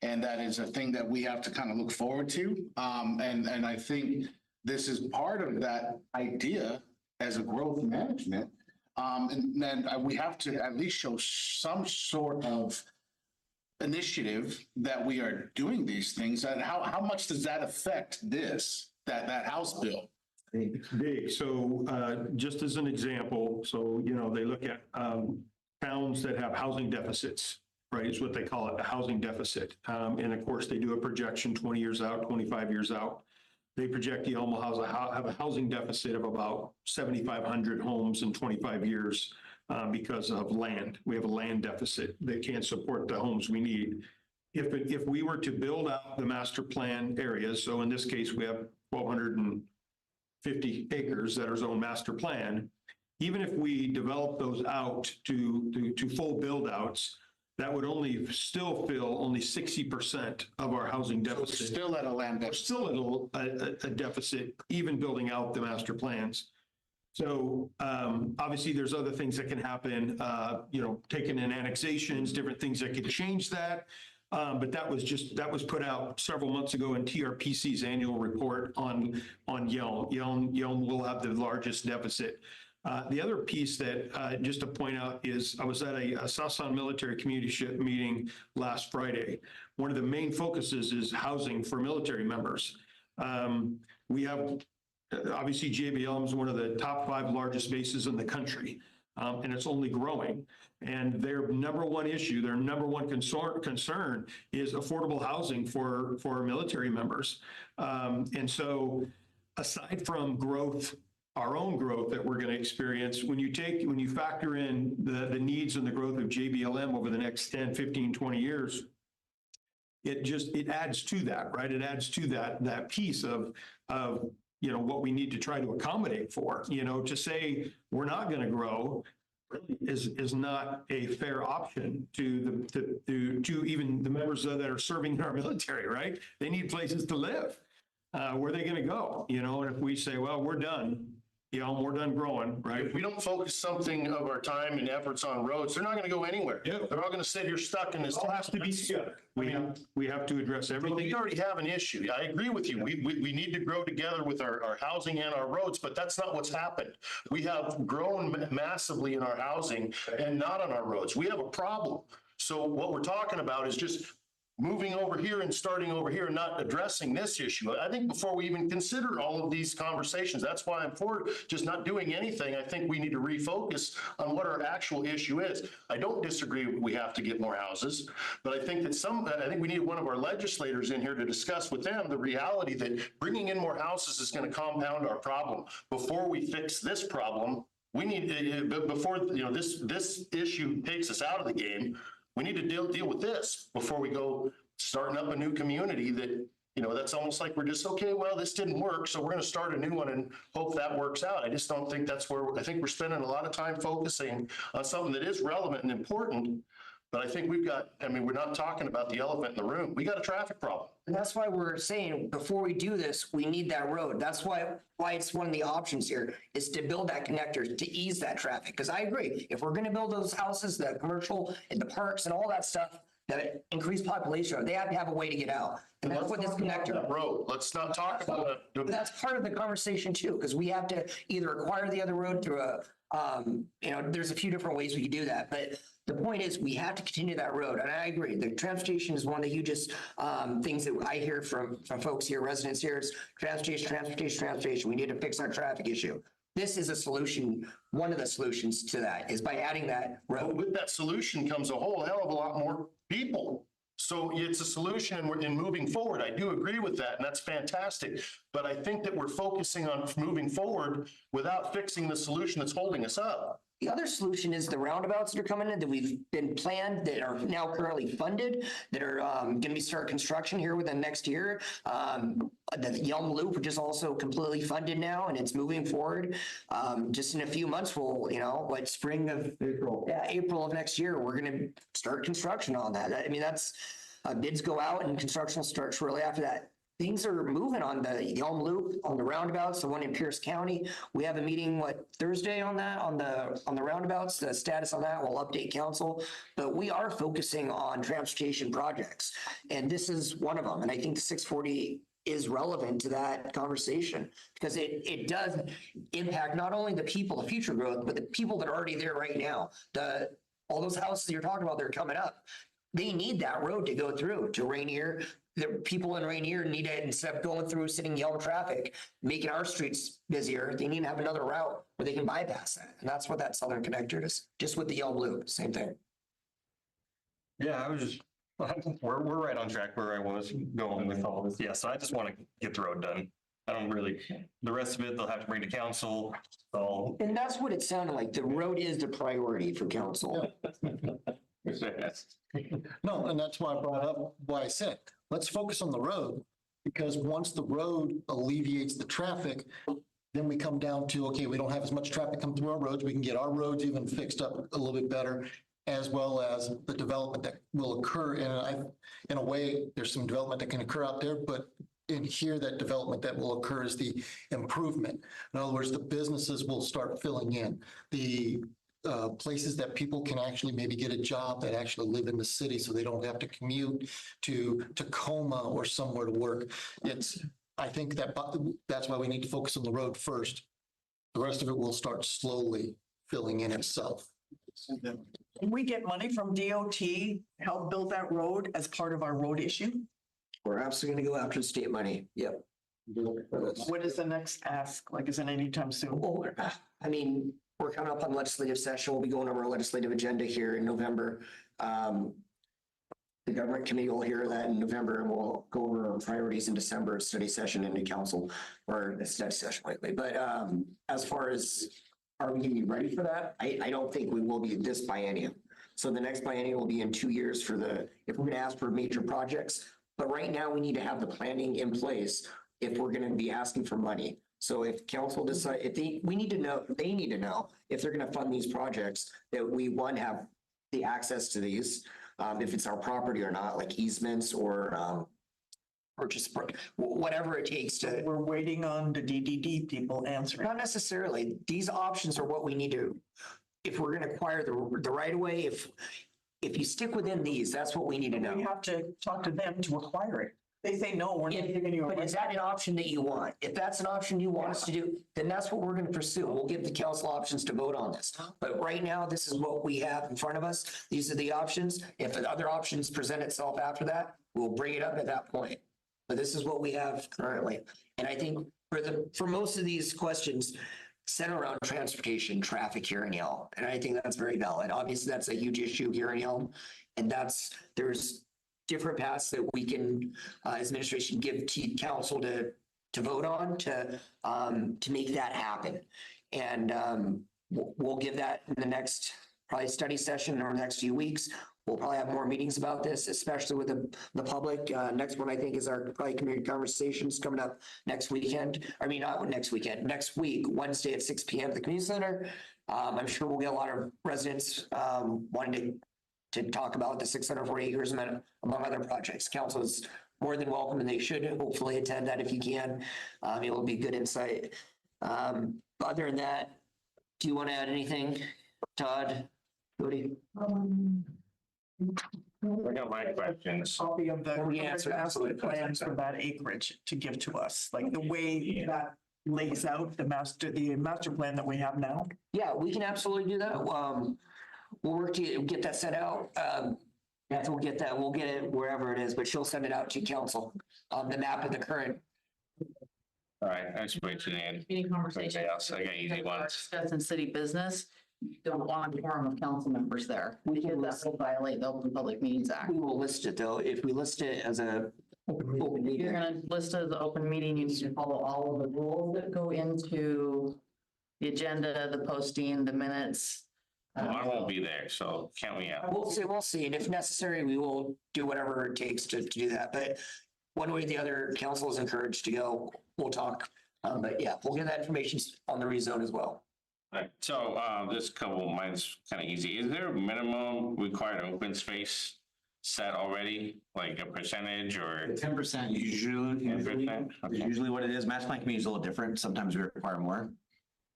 And that is a thing that we have to kind of look forward to. And I think this is part of that idea as a growth management. And then we have to at least show some sort of initiative that we are doing these things. And how much does that affect that House bill? It's big. So just as an example, so, they look at towns that have housing deficits, right? Is what they call it, the housing deficit. And of course, they do a projection 20 years out, 25 years out. They project Yelm will have a housing deficit of about 7,500 homes in 25 years because of land. We have a land deficit that can't support the homes we need. If we were to build out the master plan areas, so in this case, we have 1,250 acres that are zoned master plan. Even if we develop those out to full build outs, that would still fill only 60% of our housing deficit. Still at a land We're deficit. still at a deficit, even building out the master plans. So obviously there's other things that can happen, taking in annexations, different things that could change that. But that was put out several months ago in TRPC's annual report on Yelm. Yelm will have the largest deficit. The other piece that just to point out is I was at a Sasan military community meeting last Friday. One of the main focuses is housing for military members. We have, obviously JBLM is one of the top 5 largest bases in the country, and it's only growing. And their number one issue, their number one concern is affordable housing for military members. And so aside from growth, our own growth that we're going to experience, when you factor in the needs and the growth of JBLM over the next 10, 15, 20 years, it adds to that, right? It adds to that piece of what we need to try to accommodate for. To say we're not going to grow really is not a fair option to even the members that are serving in our military, right? They need places to live. Where are they going to go? And if we say, well, we're done, we're done growing, right? If we don't focus something of our time and efforts on roads, they're not gonna go anywhere. Yeah. They're all gonna sit here stuck in this. It all has to be together. We have to address We everything. already have an issue. I agree with you. We need to grow together with our housing and our roads, but that's not what's happened. We have grown massively in our housing and not on our roads. We have a problem. So what we're talking about is just moving over here and starting over here and not addressing this issue. I think before we even consider all of these conversations, that's why I'm for just not doing anything. I think we need to refocus on what our actual issue is. I don't disagree we have to get more houses, but I think I think we need one of our legislators in here to discuss with them the reality that bringing in more houses is going to compound our problem. Before we fix this problem, we need, before, this issue takes us out of the game, we need to deal with this before we go starting up a new community that, that's almost like we're just, okay, well, this didn't work, so we're going to start a new one and hope that works out. I just don't think that's where, I think we're spending a lot of time focusing on something that is relevant and important. But I think we're not talking about the elephant in the room. We got a traffic problem. And that's why we're saying, before we do this, we need that road. That's why it's one of the options here, is to build that connector to ease that traffic. Because I agree, if we're gonna build those houses, the commercial and the parks and all that stuff, that increased population, they have to have a way to get out. And that's what this connector. Road. Let's not talk about it. That's part of the conversation too, because we have to either acquire the other road through there's a few different ways we could do that, but the point is we have to continue that road. And I agree, the transportation is one of the hugest things that I hear from folks here, residents here, is transportation. We need to fix our traffic issue. This is a solution. One of the solutions to that is by adding that road. With that solution comes a whole hell of a lot more people. So it's a solution and we're moving forward. I do agree with that, and that's fantastic. But I think that we're focusing on moving forward without fixing the solution that's holding us up. The other solution is the roundabouts that are coming in that we've been planned, that are now currently funded, that are going to be start construction here within next year. The Yelm Loop, which is also completely funded now, and it's moving forward. Just in a few months, we'll, spring of April of next year, we're going to start construction on that. I mean, that's bids go out and construction will start shortly after that. Things are moving on the Yelm Loop, on the roundabouts, the one in Pierce County. We have a meeting, Thursday on that, on the roundabouts, the status on that, we'll update council. But we are focusing on transportation projects, and this is one of them. And I think the 640 is relevant to that conversation because it does impact not only the people, the future growth, but the people that are already there right now. All those houses you're talking about, they're coming up. They need that road to go through to Rainier. The people in Rainier need it, instead of going through sitting Yelm traffic, making our streets busier. They need to have another route where they can bypass that. And that's what that southern connector is, just with the Yelm Loop, same thing. Yeah, we're right on track where I was going with all this. Yeah, so I just want to get the road done. I don't really, the rest of it, they'll have to bring to council. So. And that's what it sounded like. The road is the priority for council. No, and that's why I brought up why I said, let's focus on the road, because once the road alleviates the traffic, then we come down to, okay, we don't have as much traffic come through our roads. We can get our roads even fixed up a little bit better, as well as the development that will occur. In a way, there's some development that can occur out there, but in here, that development that will occur is the improvement. In other words, the businesses will start filling in. The places that people can actually maybe get a job that actually live in the city, so they don't have to commute to Tacoma or somewhere to work. I think that's why we need to focus on the road first. The rest of it will start slowly filling in itself. Can we get money from DOT to help build that road as part of our road issue? We're absolutely going to go after the state money. Yep. What is the next ask? Like, is it anytime soon? Well, I mean, we're coming up on legislative session. We'll be going over our legislative agenda here in November. The government committee will hear that in November, and we'll go over our priorities in December, study session into council, or a study session lately. But as far as, are we going to be ready for that? I don't think we will be this biennium. So the next biennium will be in 2 years if we're going to ask for major projects. But right now we need to have the planning in place if we're going to be asking for money. So if council decide, they need to know if they're going to fund these projects, that we, one, have the access to these, if it's our property or not, like easements or purchase, whatever it takes to. We're waiting on the DDD people answering. Not necessarily. These options are what we need to, if we're gonna acquire the right of way, if you stick within these, that's what we need to We know. have to talk to them to acquire it. They say, no, we're not giving you. But is that an option that you want? If that's an option you want us to do, then that's what we're gonna pursue. We'll give the council options to vote on this. But right now, this is what we have in front of us. These are the options. If other options present itself after that, we'll bring it up at that point. But this is what we have currently. And I think for most of these questions, center around transportation, traffic here in Yelm. And I think that's very valid. Obviously, that's a huge issue here in Yelm. And there's different paths that we can, as administration, give to council to vote on to make that happen. And we'll give that in the next probably study session or next few weeks. We'll probably have more meetings about this, especially with the public. Next one, I think, is our probably community conversations coming up next weekend. I mean, not next weekend, next week, Wednesday at 6 p.m. at the community center. I'm sure we'll get a lot of residents wanting to talk about the 640 acres among other projects. Council is more than welcome, and they should hopefully attend that if you can. It will be good insight. Other than that, do you want to add anything, Todd, Cody? I got my questions. Copy of the We answer master absolutely. plans for that acreage to give to us, like the way that lays out the master plan that we have now. Yeah, we can absolutely do that. We'll work to get that sent out. We'll get it wherever it is, but she'll send it out to council, the map of the current. All right, I just wait to the end. Meeting conversation. Everybody else, I got easy ones. Discussing city business, you don't want a quorum of council members there. Because that will violate the Open Public Meetings Act. We will list it though. If we list it as a open If meeting. you're gonna list it as an open meeting, you need to follow all of the rules that go into the agenda, the posting, the minutes. Well, I won't be there, so count me out. We'll see. And if necessary, we will do whatever it takes to do that. But one way or the other, council is encouraged to go. We'll talk. But yeah, we'll get that information on the rezone as well. Right, so, this couple, mine's kind of easy. Is there a minimum required open space set already, like a percentage or? 10% usually, 10%? Okay. usually what it is. Master plan community is a little different. Sometimes we require more.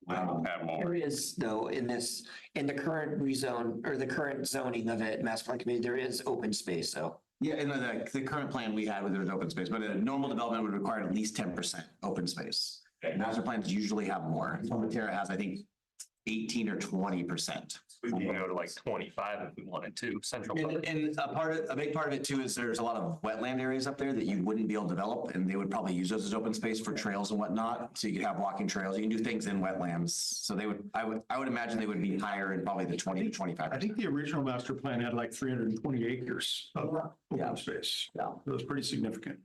I don't have more. There is though, in the current rezone or the current zoning of it, master plan community, there is open space, so. Yeah, in the current plan we had, there was open space, but a normal development would require at least 10% open space. Master plans usually have more. Terra has, I think, 18 or 20%. We can go to like 25 if we wanted to, central. Park. And a big part of it too is there's a lot of wetland areas up there that you wouldn't be able to develop, and they would probably use those as open space for trails and whatnot. So you could have walking trails, you can do things in wetlands. So I would imagine they would be higher in probably the 20 to 25. I think the original master plan had like 320 acres of Yeah. open space. Yeah. It was pretty significant.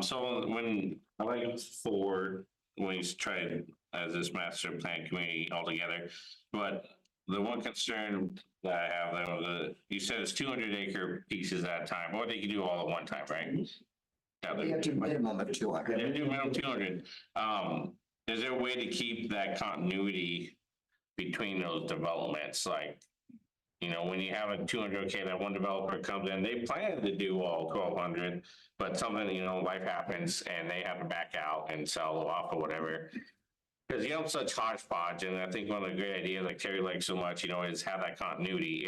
So when I like Ford, when he's tried as this master plan community altogether, but the one concern that I have though, you said it's 200 acre pieces at a time, or they can do all at one time, right? Yeah, We have to minimum of 200. They do minimum 200. Is there a way to keep that continuity between those developments? Like, you know, when you have a 200, okay, that one developer comes in, they plan to do all 1,200, but something, you know, life happens and they have to back out and sell off or whatever. Because you have such hodgepodge, and I think one of the great ideas, like Terry likes so much, you know, is have that continuity.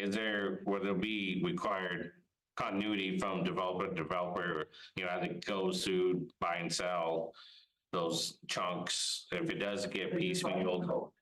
Will there be required continuity from developer to developer, you know, as it goes through buy and sell those chunks? If it does get piecemeal.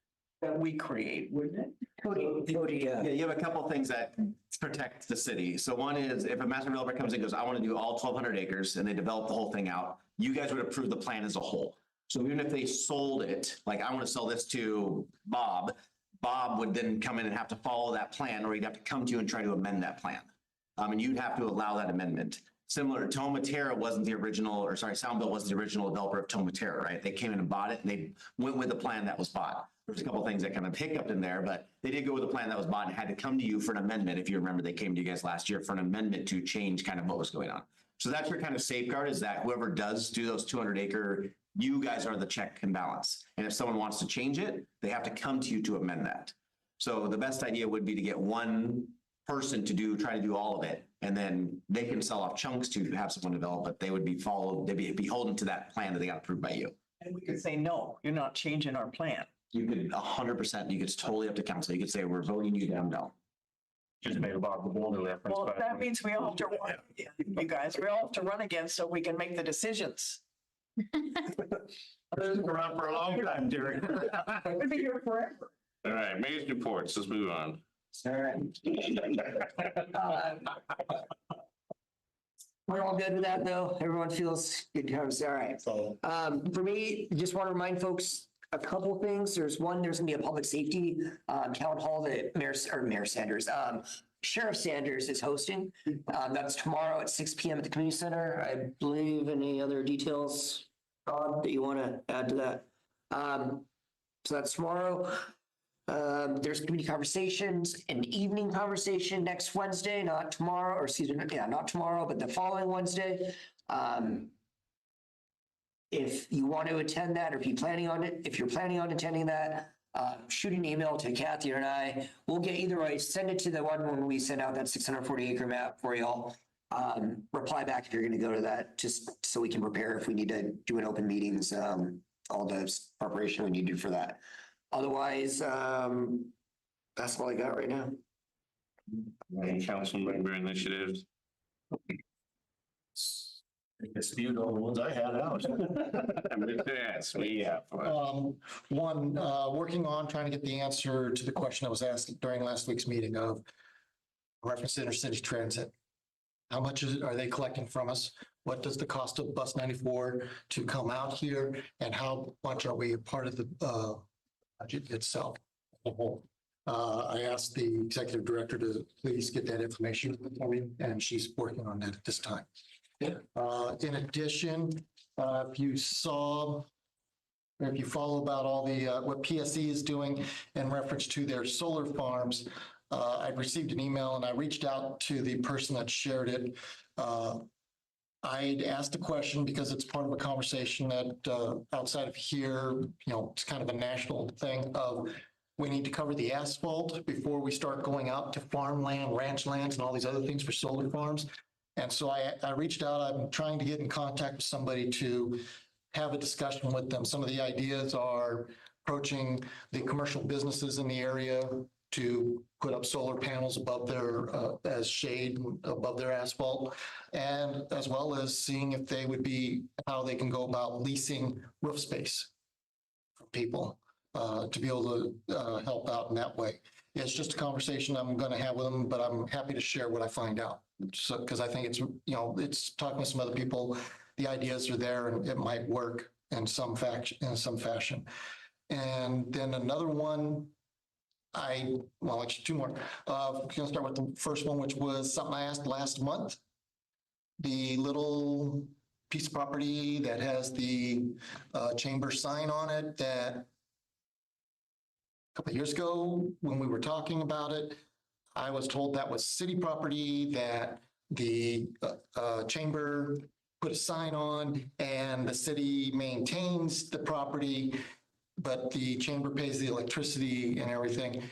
That we create, wouldn't it? Cody, Yeah, you have a couple of things that protect the city. So one is if a master developer comes in and goes, I want to do all 1,200 acres, and they develop the whole thing out, you guys would approve the plan as a whole. So even if they sold it, like I want to sell this to Bob, Bob would then come in and have to follow that plan, or he'd have to come to you and try to amend that plan. And you'd have to allow that amendment. Similar, Tomaterra wasn't the original, or sorry, Soundville wasn't the original developer of Tomaterra, right? They came in and bought it, and they went with the plan that was bought. There's a couple of things that kind of hiccuped in there, but they did go with the plan that was bought and had to come to you for an amendment. If you remember, they came to you guys last year for an amendment to change kind of what was going on. So that's your kind of safeguard, is that whoever does do those 200 acre, you guys are the check and balance. And if someone wants to change it, they have to come to you to amend that. So the best idea would be to get one person to try to do all of it. And then they can sell off chunks to have someone develop, but they would be they'd be beholden to that plan that they got approved by you. And we could say, no, you're not changing our plan. You could 100%, it's totally up to council. You could say, we're voting you down, no. Just made a Bob the Boulder reference. Well, but- that means we all have to run, you guys, we all have to run again so we can make the decisions. Been around for a long time, Derek. We'll be here forever. All right, mayor's reports, let's move on. All right. We're all good with that, though. Everyone feels good comes. All right. For me, just want to remind folks a couple of things. There's gonna be a public safety town hall that Sheriff Sanders is hosting. That's tomorrow at 6 p.m. at the community center. I believe. Any other details, Todd, that you want to add to that? So that's tomorrow. There's community conversations, an evening conversation next Wednesday, not tomorrow, or excuse me, not tomorrow, but the following Wednesday. If you want to attend that, or if you're planning on attending that, shoot an email to Kathy and I. We'll get either way, send it to the one when we send out that 640 acre map for y'all. Reply back if you're going to go to that, just so we can prepare if we need to do an open meetings, all the preparation we need to do for that. Otherwise, that's all I got right now. Any council member initiatives? Dispute all the ones I had out. Yes, we have. One, working on trying to get the answer to the question that was asked during last week's meeting of reference to intercity transit. How much are they collecting from us? What does the cost of bus 94 to come out here? And how much are we a part of the budget itself? I asked the executive director to please get that information for me, and she's working on that at this time. In addition, if you follow about all the what PSE is doing in reference to their solar farms, I received an email and I reached out to the person that shared it. I'd asked a question because it's part of a conversation that outside of here, it's kind of a national thing of we need to cover the asphalt before we start going out to farmland, ranch lands, and all these other things for solar farms. And so I reached out. I'm trying to get in contact with somebody to have a discussion with them. Some of the ideas are approaching the commercial businesses in the area to put up solar panels above their, as shade above their asphalt, and as well as seeing if they would be, how they can go about leasing roof space for people to be able to help out in that way. It's just a conversation I'm going to have with them, but I'm happy to share what I find out. So, because I think it's, it's talking with some other people, the ideas are there and it might work in some fashion. And then another one, actually two more. I'm going to start with the first one, which was something I asked last month. The little piece of property that has the chamber sign on it that a couple of years ago when we were talking about it, I was told that was city property that the chamber put a sign on and the city maintains the property, but the chamber pays the electricity and everything.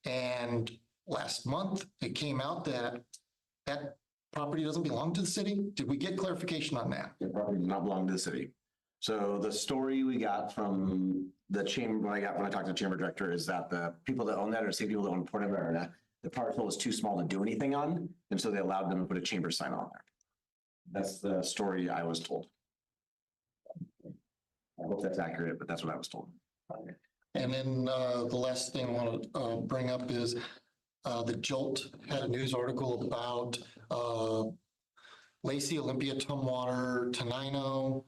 And last month it came out that that property doesn't belong to the city. Did we get clarification on that? The property does not belong to the city. So the story we got from the chamber, when I talked to the chamber director, is that the people that own that are city people that own Port Everett, the parcel was too small to do anything on, and so they allowed them to put a chamber sign on there. That's the story I was told. I hope that's accurate, but that's what I was told. And then the last thing I want to bring up is the Jolt had a news article about Lacey, Olympia, Tumwater, Tenino,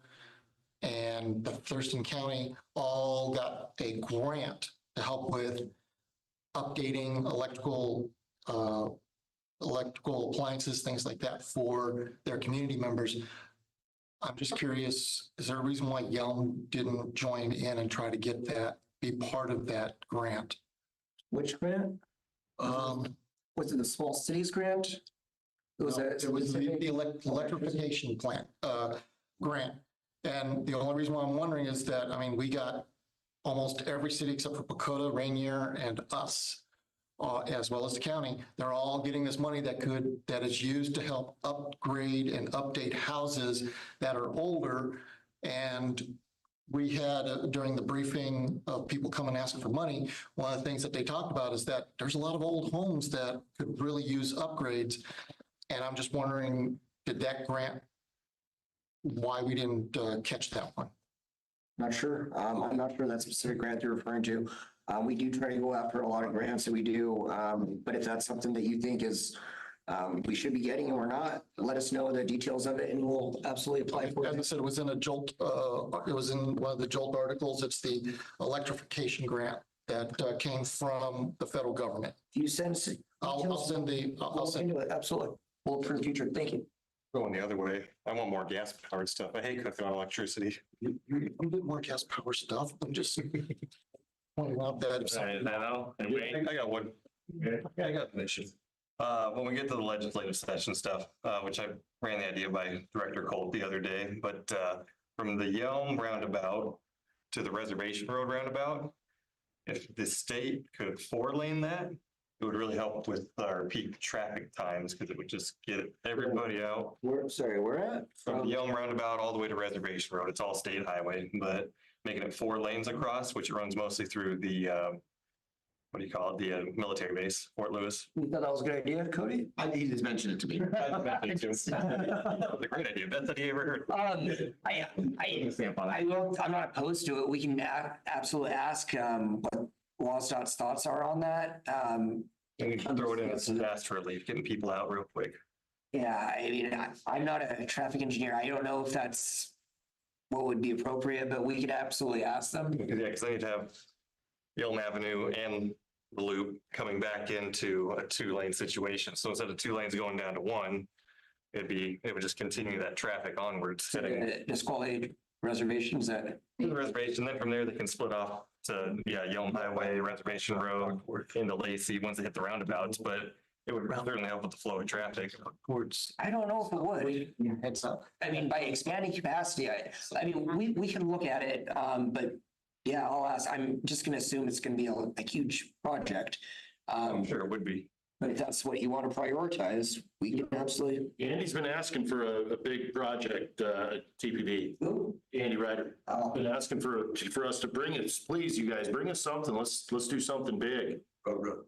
and the Thurston County all got a grant to help with updating electrical appliances, things like that for their community members. I'm just curious, is there a reason why Yelm didn't join in and try to get that, be part of that grant? Which grant? Was it the small cities grant? It was the electrification plant grant. And the only reason why I'm wondering is that, we got almost every city except for Pacoda, Rainier, and us as well as the county, they're all getting this money that is used to help upgrade and update houses that are older. And we had during the briefing of people coming asking for money, one of the things that they talked about is that there's a lot of old homes that could really use upgrades. And I'm just wondering, did that grant, why we didn't catch that one? Not sure. I'm not sure that specific grant you're referring to. We do try to go after a lot of grants that we do. But if that's something that you think is, we should be getting or not, let us know the details of it and we'll absolutely apply for As I it. said, it was in a Jolt, it was in one of the Jolt articles. It's the electrification grant that came from the federal government. You send. I'll send the, I'll send. Into it. Absolutely. Well, for the future. Thank you. Going the other way. I want more gas powered stuff. I hate cooking on electricity. You get more gas power stuff. I'm just pointing out that. if something- I got one. I got an issue. When we get to the legislative session stuff, which I ran the idea by Director Colt the other day, but from the Yelm roundabout to the Reservation Road roundabout, if the state could 4-lane that, it would really help with our peak traffic times because it would just get everybody out. Where at? From the Yelm roundabout all the way to Reservation Road. It's all state highway, but making it 4 lanes across, which runs mostly through the, what do you call it? The military base, Fort Lewis. You thought that was a good idea, Cody? He just mentioned it to me. That was a great idea. Best idea I ever heard. I'm not opposed to it. We can absolutely ask what WSDOT's thoughts are on that. And we can throw it in as fast relief, getting people out real quick. Yeah, I mean, I'm not a traffic engineer. I don't know if that's what would be appropriate, but we could absolutely ask them. Because they need to have Yelm Avenue and the loop coming back into a 2-lane situation. So instead of 2 lanes going down to 1, it would just continue that traffic onwards. Disqualifying reservations that. The reservation, then from there they can split off to, Yelm Highway, Reservation Road, or into Lacey once they hit the roundabouts, but it would certainly help with the flow of traffic. I don't know if it would. I mean, by expanding capacity, I mean, we can look at it, but yeah, I'll ask. I'm just gonna assume it's gonna be a huge project. I'm sure it would be. But if that's what you want to prioritize, we can absolutely. Andy's been asking for a big project, TPD. Ooh. Andy Ryder, been asking for us to bring it. Please, you guys, bring us something. Let's do something big.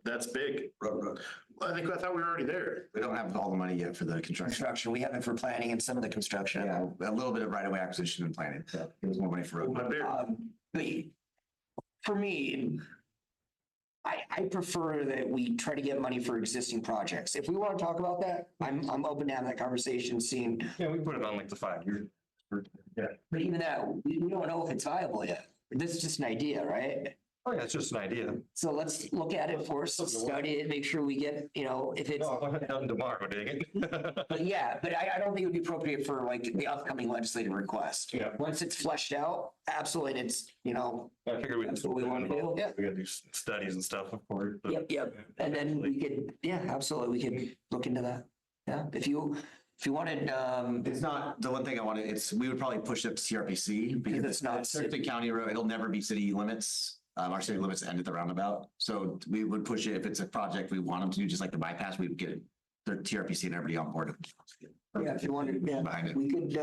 That's big. I thought we were already there. We don't have all the money yet for the construction. We have it for planning and some of the construction. Yeah, a little bit of right-of-way acquisition and planning. There's more money for road. But for me, I prefer that we try to get money for existing projects. If we want to talk about that, I'm open to have that conversation, seeing. Yeah, we put it on like the 5-year. Yeah. But even that, we don't know if it's viable yet. This is just an idea, right? Oh, yeah, it's just an idea. So let's look at it first, study it, make sure we get, if it's. No, I'm done tomorrow, dang it. But yeah, but I don't think it would be appropriate for like the upcoming legislative request. Yeah. Once it's fleshed out, absolutely, and it's, I figured we. That's what we want to do. Yeah. We gotta do studies and stuff, of course. but- Yep. And then we could, absolutely, we could look into that. Yeah, if you wanted, It's not, the one thing I wanted, we would probably push it to CRPC because it's not strictly county road. It'll never be city limits. Our city limits end at the roundabout. So we would push it if it's a project we want them to do, just like the bypass, we would get the TRPC and everybody on board. if you wanted, Behind it. we could,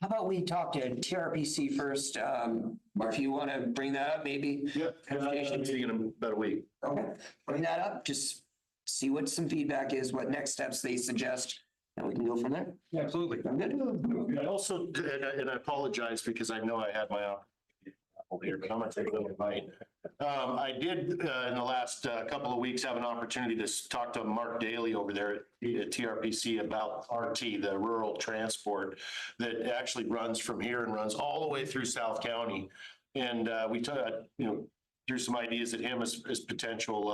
how about we talk to TRPC first? If you want to bring that up, maybe. Yeah, meeting in about a week. Okay, bring that up, just see what some feedback is, what next steps they suggest, and we can go from there. Yeah, absolutely. I'm good. I also, and I apologize because I know I had my opportunity here, but I'm gonna take a little bite. I did, in the last couple of weeks, have an opportunity to talk to Mark Daly over there at TRPC about RT, the rural transport that actually runs from here and runs all the way through South County. And we took, threw some ideas at him as potential,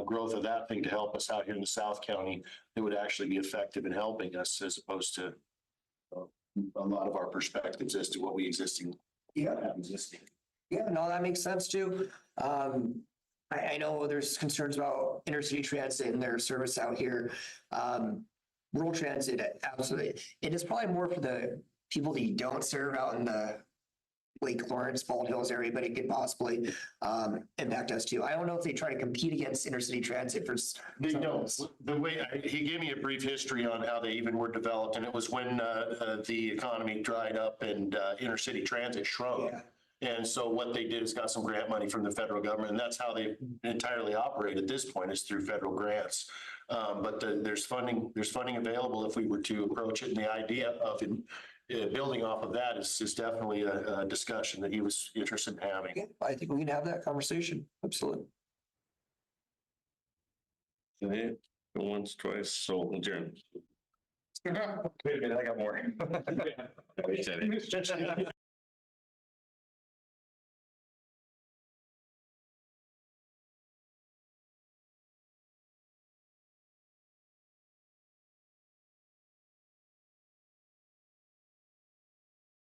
growth of that thing to help us out here in the South County that would actually be effective in helping us as opposed to a lot of our perspectives as to what we have existing. Yeah, no, that makes sense too. I know there's concerns about intercity transit and their service out here. Rural transit, absolutely. It is probably more for the people that you don't serve out in the Lake Lawrence, Bald Hills area, but it could possibly impact us too. I don't know if they try to compete against intercity transit for. They don't. The way, he gave me a brief history on how they even were developed, and it was when the economy dried up and intercity transit shrunk. Yeah. And so what they did is got some grant money from the federal government, and that's how they entirely operate at this point, is through federal grants. But there's funding available if we were to approach it, and the idea of building off of that is definitely a discussion that he was interested in having. Yeah, I think we can have that conversation. Absolutely. Okay, once, twice, so adjourn. Wait a minute, I got more. We said it.